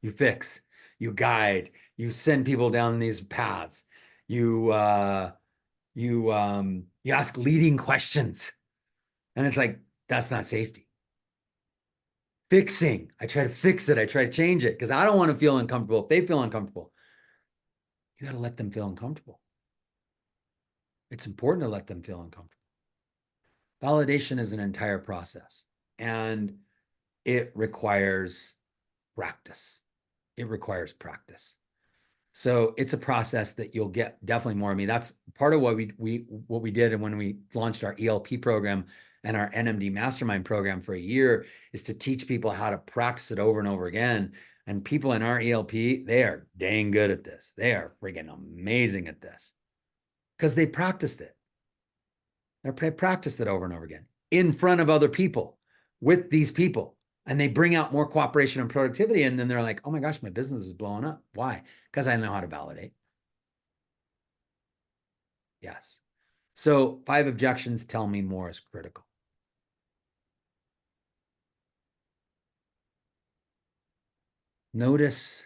[SPEAKER 1] You fix, you guide, you send people down these paths. You ask leading questions. And it's like, that's not safety. Fixing, I try to fix it. I try to change it because I don't want to feel uncomfortable. If they feel uncomfortable, you got to let them feel uncomfortable. It's important to let them feel uncomfortable. Validation is an entire process and it requires practice. It requires practice. So it's a process that you'll get definitely more of me. That's part of what we did. And when we launched our ELP program and our NMD mastermind program for a year is to teach people how to practice it over and over again. And people in our ELP, they are dang good at this. They are freaking amazing at this because they practiced it. They practiced it over and over again in front of other people with these people. And they bring out more cooperation and productivity. And then they're like, oh my gosh, my business is blowing up. Why? Because I know how to validate. Yes. So 5 objections tell me more is critical. Notice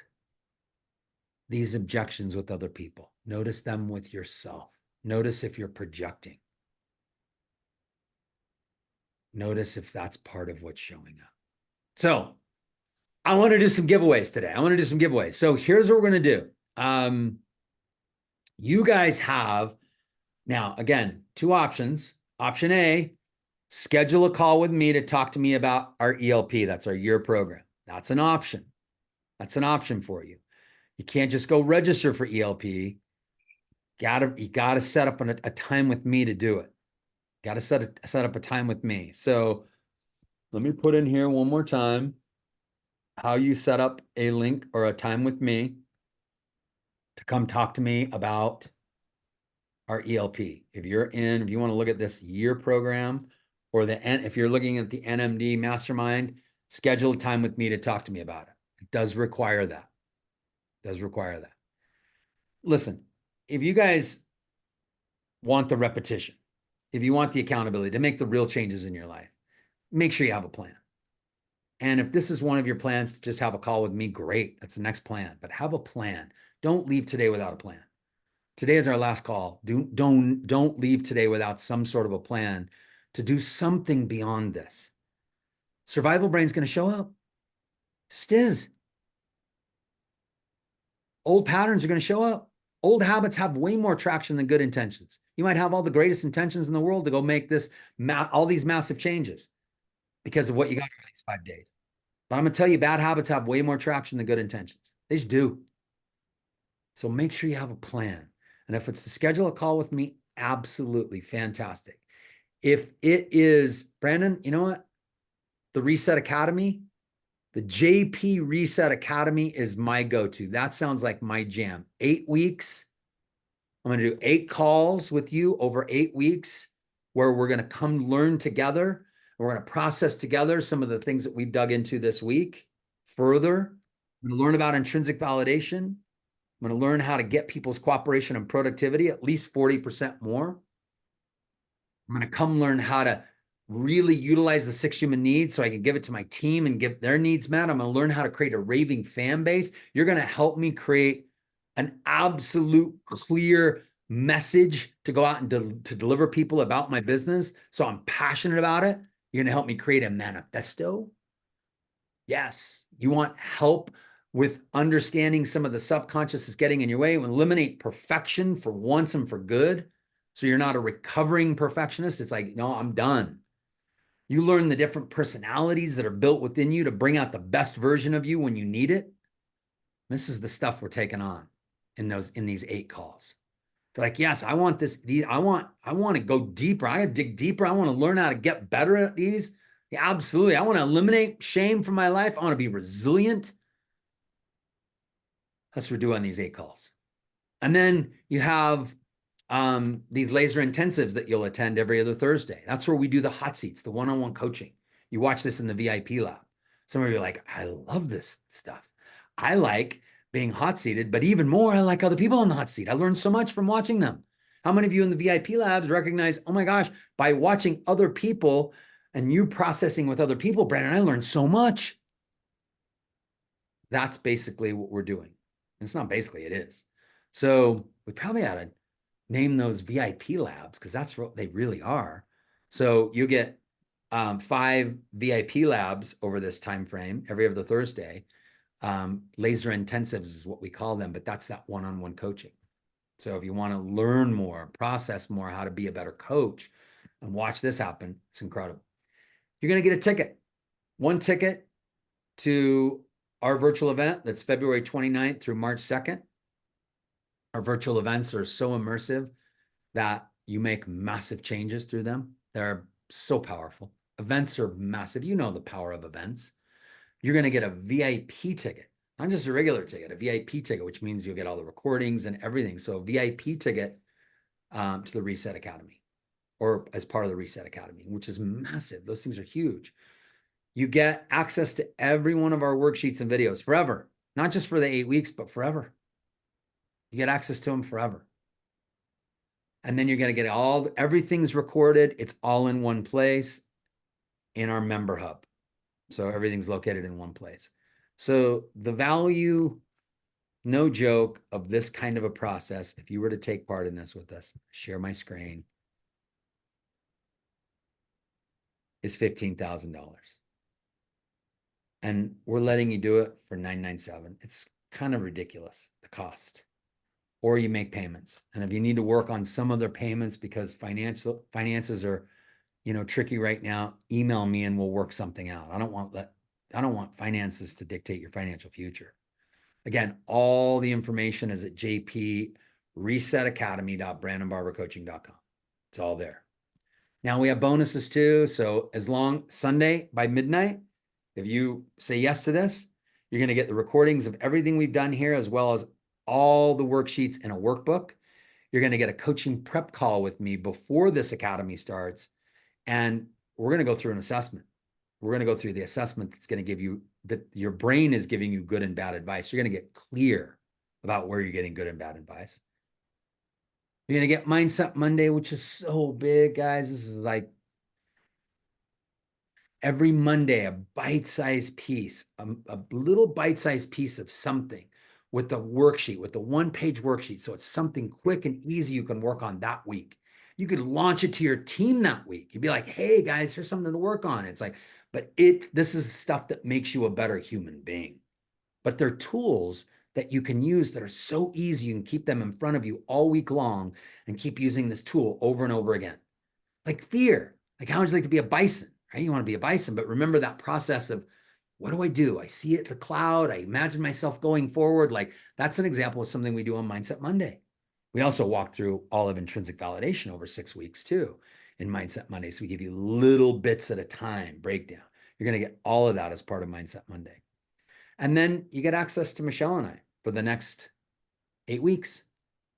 [SPEAKER 1] these objections with other people. Notice them with yourself. Notice if you're projecting. Notice if that's part of what's showing up. So I want to do some giveaways today. So here's what we're going to do. You guys have now, again, 2 options. Option A, schedule a call with me to talk to me about our ELP. That's our year program. That's an option. That's an option for you. You can't just go register for ELP. You gotta set up a time with me to do it. Got to set up a time with me. So let me put in here one more time how you set up a link or a time with me to come talk to me about our ELP. If you want to look at this year program or if you're looking at the NMD mastermind, schedule a time with me to talk to me about it. It does require that. Listen, if you guys want the repetition, if you want the accountability to make the real changes in your life, make sure you have a plan. And if this is one of your plans to just have a call with me, great. That's the next plan. But have a plan. Don't leave today without a plan. Today is our last call. Don't leave today without some sort of a plan to do something beyond this. Survival brain's going to show up. Stiz. Old patterns are going to show up. Old habits have way more traction than good intentions. You might have all the greatest intentions in the world to go make all these massive changes because of what you got for these 5 days. But I'm going to tell you, bad habits have way more traction than good intentions. They just do. So make sure you have a plan. And if it's to schedule a call with me, absolutely fantastic. If it is, Brandon, you know what? The Reset Academy, The JP Reset Academy is my go-to. That sounds like my jam. 8 weeks. I'm going to do 8 calls with you over 8 weeks where we're going to come learn together. We're going to process together some of the things that we've dug into this week further. I'm going to learn about intrinsic validation. I'm going to learn how to get people's cooperation and productivity at least 40% more. I'm going to come learn how to really utilize the 6 human needs so I can give it to my team and get their needs met. I'm going to learn how to create a raving fan base. You're going to help me create an absolute clear message to go out and to deliver people about my business. So I'm passionate about it. You're going to help me create a manifesto. Yes. You want help with understanding some of the subconscious is getting in your way. Eliminate perfection for once and for good. So you're not a recovering perfectionist. It's like, no, I'm done. You learn the different personalities that are built within you to bring out the best version of you when you need it. This is the stuff we're taking on in these 8 calls. They're like, yes, I want this. I want to go deeper. I got to dig deeper. I want to learn how to get better at these. Yeah, absolutely. I want to eliminate shame from my life. I want to be resilient. That's what we're doing these 8 calls. And then you have these laser intensives that you'll attend every other Thursday. That's where we do the hot seats, the one-on-one coaching. You watch this in the VIP lab. Some of you are like, I love this stuff. I like being hot seated, but even more, I like other people on the hot seat. I learned so much from watching them. How many of you in the VIP labs recognize, oh my gosh, by watching other people and you processing with other people, Brandon, I learned so much. That's basically what we're doing. It's not basically, it is. So we probably ought to name those VIP labs because that's what they really are. So you get 5 VIP labs over this time frame every other Thursday. Laser intensives is what we call them, but that's that one-on-one coaching. So if you want to learn more, process more, how to be a better coach and watch this happen, it's incredible. You're going to get a ticket, 1 ticket to our virtual event. That's February 29th through March 2nd. Our virtual events are so immersive that you make massive changes through them. They're so powerful. Events are massive. You know the power of events. You're going to get a VIP ticket, not just a regular ticket, a VIP ticket, which means you'll get all the recordings and everything. So a VIP ticket to the Reset Academy or as part of the Reset Academy, which is massive. Those things are huge. You get access to every one of our worksheets and videos forever, not just for the 8 weeks, but forever. You get access to them forever. And then you're going to get everything's recorded. It's all in one place in our member hub. So everything's located in one place. So the value, no joke, of this kind of a process, if you were to take part in this with us, share my screen, is $15,000. And we're letting you do it for $997. It's kind of ridiculous, the cost. Or you make payments. And if you need to work on some other payments because finances are, tricky right now, email me and we'll work something out. I don't want finances to dictate your financial future. Again, all the information is at jpresetacademy.brandonbarbercoaching.com. It's all there. Now we have bonuses too. So Sunday by midnight, if you say yes to this, you're going to get the recordings of everything we've done here, as well as all the worksheets in a workbook. You're going to get a coaching prep call with me before this academy starts. And we're going to go through an assessment. We're going to go through the assessment that's going to give you that your brain is giving you good and bad advice. You're going to get clear about where you're getting good and bad advice. You're going to get Mindset Monday, which is so big, guys. This is like every Monday, a bite-sized piece, a little bite-sized piece of something with the worksheet, with the 1-page worksheet. So it's something quick and easy you can work on that week. You could launch it to your team that week. You'd be like, hey guys, here's something to work on. It's like, but this is stuff that makes you a better human being. But they're tools that you can use that are so easy. You can keep them in front of you all week long and keep using this tool over and over again. Like fear, like how would you like to be a bison, right? You want to be a bison, but remember that process of, what do? I see it, the cloud. I imagine myself going forward. Like that's an example of something we do on Mindset Monday. We also walk through all of intrinsic validation over 6 weeks too in Mindset Monday. So we give you little bits at a time breakdown. You're going to get all of that as part of Mindset Monday. And then you get access to Michelle and I for the next 8 weeks.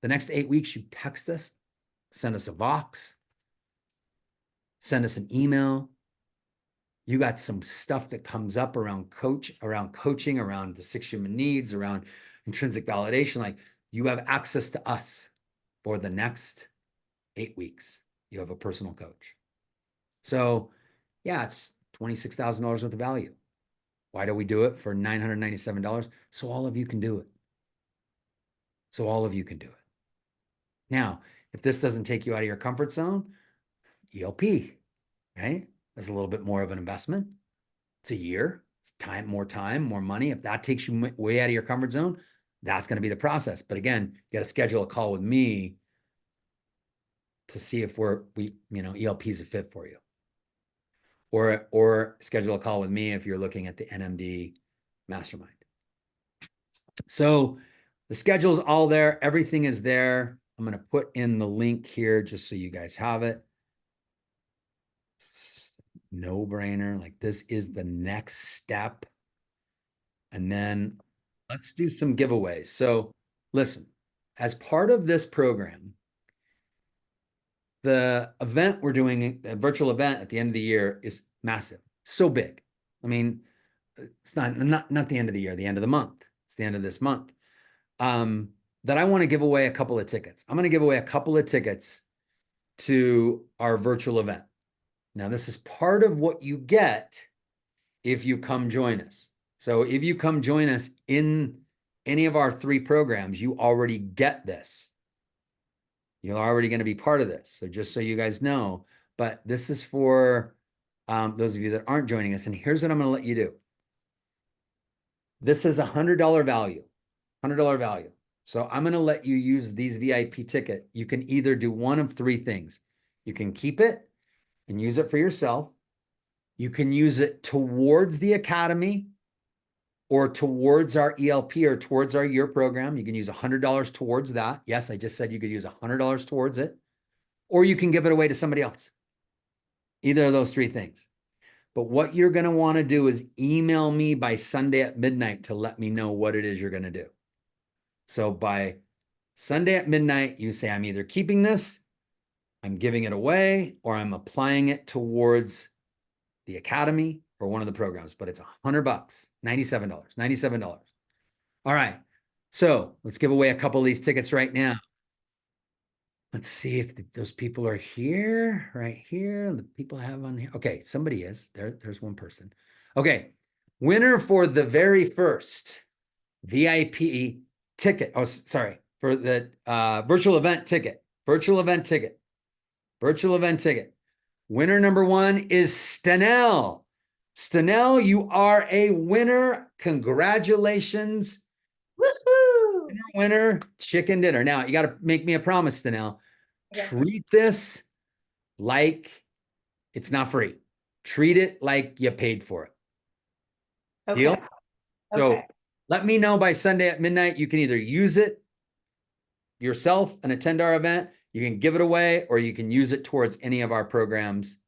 [SPEAKER 1] The next 8 weeks, you text us, send us a Vox, send us an email. You got some stuff that comes up around coaching, around the 6 human needs, around intrinsic validation. Like, you have access to us for the next 8 weeks. You have a personal coach. So yeah, it's $26,000 worth of value. Why do we do it for $997? So all of you can do it. So all of you can do it. Now, if this doesn't take you out of your comfort zone, ELP, right? That's a little bit more of an investment. It's a year. It's time, more money. If that takes you way out of your comfort zone, that's going to be the process. But again, you got to schedule a call with me to see if ELP is a fit for you. Or schedule a call with me if you're looking at the NMD Mastermind. So the schedule is all there. Everything is there. I'm going to put in the link here just so you guys have it. No brainer. Like, this is the next step. And then let's do some giveaways. So listen, as part of this program, the event we're doing, a virtual event at the end of the year, is massive. So big. I mean, it's not the end of the year, the end of the month. It's the end of this month. That I want to give away a couple of tickets. I'm going to give away a couple of tickets to our virtual event. Now, this is part of what you get if you come join us. So if you come join us in any of our 3 programs, you already get this. You're already going to be part of this. So just so you guys know, but this is for those of you that aren't joining us. And here's what I'm going to let you do. This is $100 value, $100 value. So I'm going to let you use these VIP ticket. You can either do one of 3 things. You can keep it and use it for yourself. You can use it towards the academy or towards our ELP or towards our year program. You can use $100 towards that. Yes, I just said you could use $100 towards it, or you can give it away to somebody else. Either of those 3 things. But what you're going to want to do is email me by Sunday at midnight to let me know what it is you're going to do. So by Sunday at midnight, you say, I'm either keeping this, I'm giving it away, or I'm applying it towards the academy or one of the programs, but it's $100, $97. All right. So let's give away a couple of these tickets right now. Let's see if those people are here, right here. The people I have on here. Okay, somebody is. There's one person. Okay, winner for the very first VIP ticket. Oh, sorry, for the virtual event ticket. Virtual event ticket. Winner number 1 is Stanell. Stanell, you are a winner. Congratulations.
[SPEAKER 2] Woohoo!
[SPEAKER 1] Winner, chicken dinner. Now, you got to make me a promise, Stanell. Okay. Treat this like it's not free. Treat it like you paid for it.
[SPEAKER 2] Okay.
[SPEAKER 1] Deal? So
[SPEAKER 2] Okay.
[SPEAKER 1] let me know by Sunday at midnight. You can either use it yourself and attend our event. You can give it away, or you can use it towards any of our programs,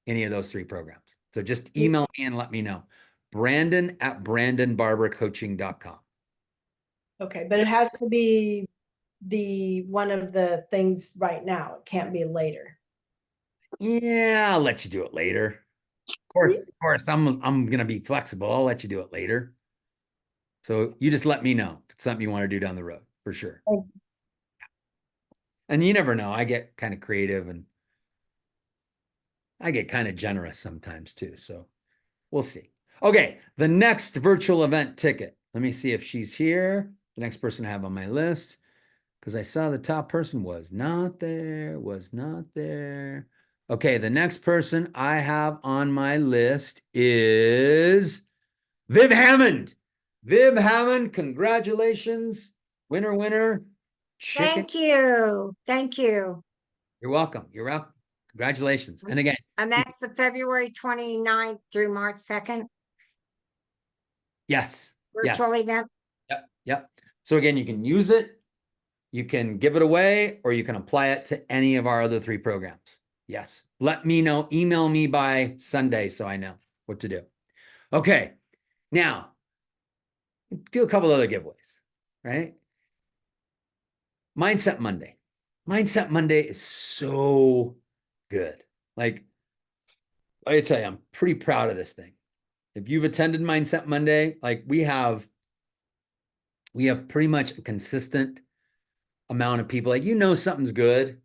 [SPEAKER 1] any of those 3 programs. So just email me and let me know. Brandon@brandonbarbercoaching.com.
[SPEAKER 2] Okay, but it has to be one of the things right now. It can't be later.
[SPEAKER 1] Yeah, I'll let you do it later. Of course, I'm gonna be flexible. I'll let you do it later. So you just let me know if it's something you want to do down the road, for sure. And you never know. I get kind of creative and I get kind of generous sometimes too. So we'll see. Okay, the next virtual event ticket. Let me see if she's here. The next person I have on my list, because I saw the top person was not there. Okay, the next person I have on my list is Viv Hammond. Viv Hammond, congratulations. Winner. Chicken.
[SPEAKER 4] Thank you.
[SPEAKER 1] You're welcome. Congratulations. And again.
[SPEAKER 4] And that's the February 29th through March 2nd
[SPEAKER 1] Yes.
[SPEAKER 4] virtual event.
[SPEAKER 1] Yep. So again, you can use it, you can give it away, or you can apply it to any of our other 3 programs. Yes. Let me know. Email me by Sunday so I know. what to do. Okay. Now, do a couple other giveaways, right? Mindset Monday. Mindset Monday is so good. Like, I tell you, I'm pretty proud of this thing. If you've attended Mindset Monday, like we have pretty much a consistent amount of people. Like, something's good.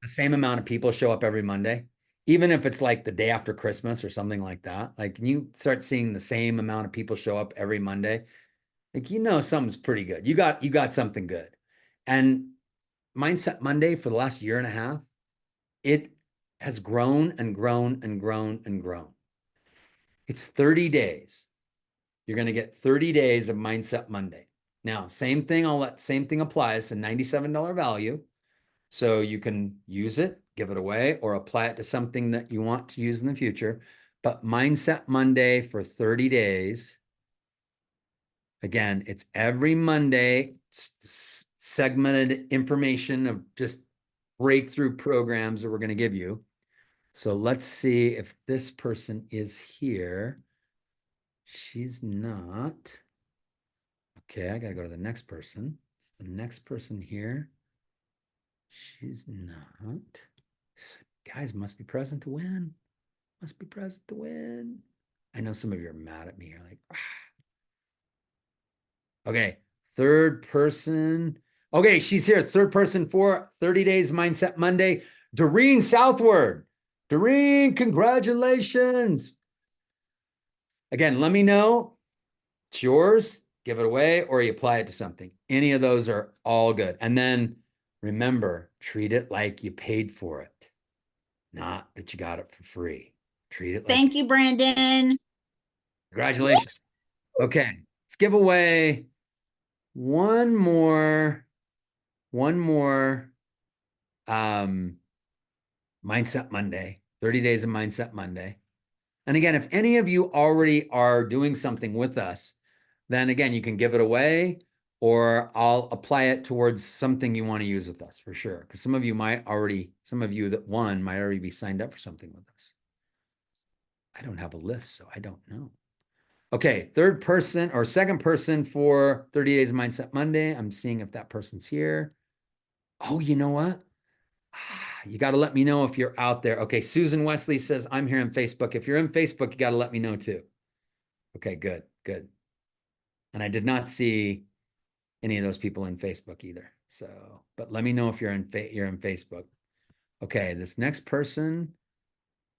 [SPEAKER 1] The same amount of people show up every Monday, even if it's like the day after Christmas or something like that. Like, you start seeing the same amount of people show up every Monday, like, something's pretty good. You got something good. And Mindset Monday, for the last year and a half, it has grown and grown and grown and grown. It's 30 days. You're going to get 30 days of Mindset Monday. Now, same thing applies, a $97 value. So you can use it, give it away, or apply it to something that you want to use in the future. But Mindset Monday for 30 days. Again, it's every Monday, segmented information of just breakthrough programs that we're going to give you. So let's see if this person is here. She's not. Okay, I got to go to the next person. The next person here. She's not. Guys, must be present to win. Must be present to win. I know some of you are mad at me. You're like, ah. Okay, third person. Okay, she's here. Third person for 30 Days Mindset Monday. Doreen Southward. Doreen, congratulations. Again, let me know. It's yours. Give it away, or you apply it to something. Any of those are all good. And then remember, treat it like you paid for it, not that you got it for free. Treat it like.
[SPEAKER 5] Thank you, Brandon.
[SPEAKER 1] Congratulations. Okay, let's give away one more Mindset Monday, 30 Days of Mindset Monday. And again, if any of you already are doing something with us, then again, you can give it away, or I'll apply it towards something you want to use with us for sure. Because some of you that won might already be signed up for something with us. I don't have a list, so I don't know. Okay, third person or second person for 30 Days of Mindset Monday. I'm seeing if that person's here. Oh, you know what? You got to let me know if you're out there. Okay, Susan Wesley says, I'm here on Facebook. If you're in Facebook, you got to let me know too. Okay, good, good. And I did not see any of those people in Facebook either. So, but let me know if you're in Facebook. Okay, this next person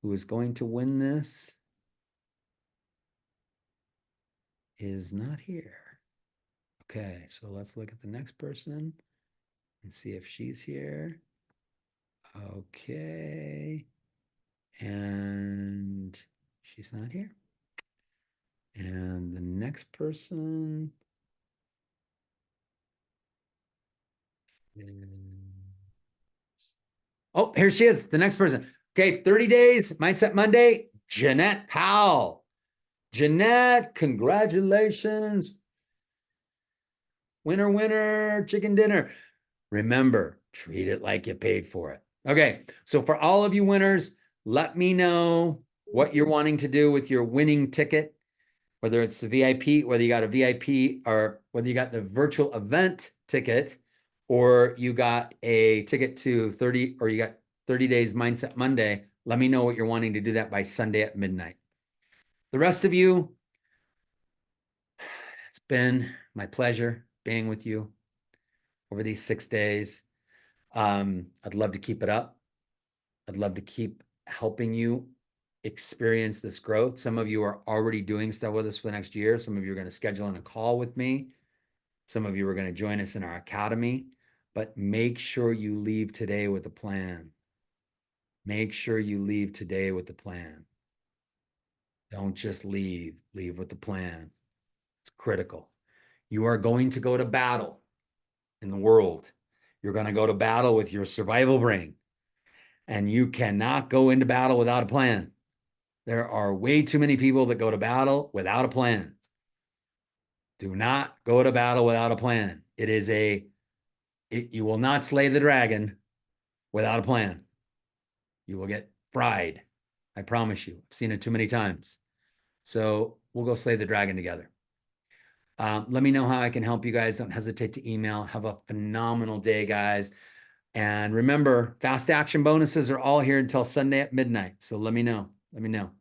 [SPEAKER 1] who is going to win this is not here. Okay, so let's look at the next person and see if she's here. Okay. And she's not here. And the next person is... Oh, here she is, the next person. Okay, 30 Days, Mindset Monday, Jeanette Powell. Jeanette, congratulations. Winner, winner, chicken dinner. Remember, treat it like you paid for it. Okay, so for all of you winners, let me know what you're wanting to do with your winning ticket, whether it's the VIP, whether you got a VIP, or whether you got the virtual event ticket, or you got a ticket to 30, or you got 30 Days Mindset Monday. Let me know what you're wanting to do that by Sunday at midnight. The rest of you, it's been my pleasure being with you over these 6 days. I'd love to keep it up. I'd love to keep helping you experience this growth. Some of you are already doing stuff with us for the next year. Some of you are going to schedule in a call with me. Some of you are going to join us in our academy, but make sure you leave today with a plan. Make sure you leave today with a plan. Don't just leave with the plan. It's critical. You are going to go to battle in the world. You're going to go to battle with your survival brain, and you cannot go into battle without a plan. There are way too many people that go to battle without a plan. Do not go to battle without a plan. You will not slay the dragon without a plan. You will get fried. I promise you. I've seen it too many times. So we'll go slay the dragon together. Let me know how I can help you guys. Don't hesitate to email. Have a phenomenal day, guys. And remember, fast action bonuses are all here until Sunday at midnight. So let me know. Let me know.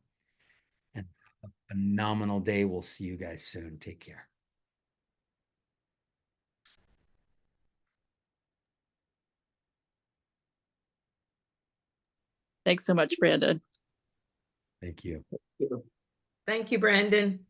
[SPEAKER 1] And have a phenomenal day. We'll see you guys soon. Take care.
[SPEAKER 3] Thanks so much, Brandon.
[SPEAKER 1] Thank you.
[SPEAKER 5] Thank you, Brandon.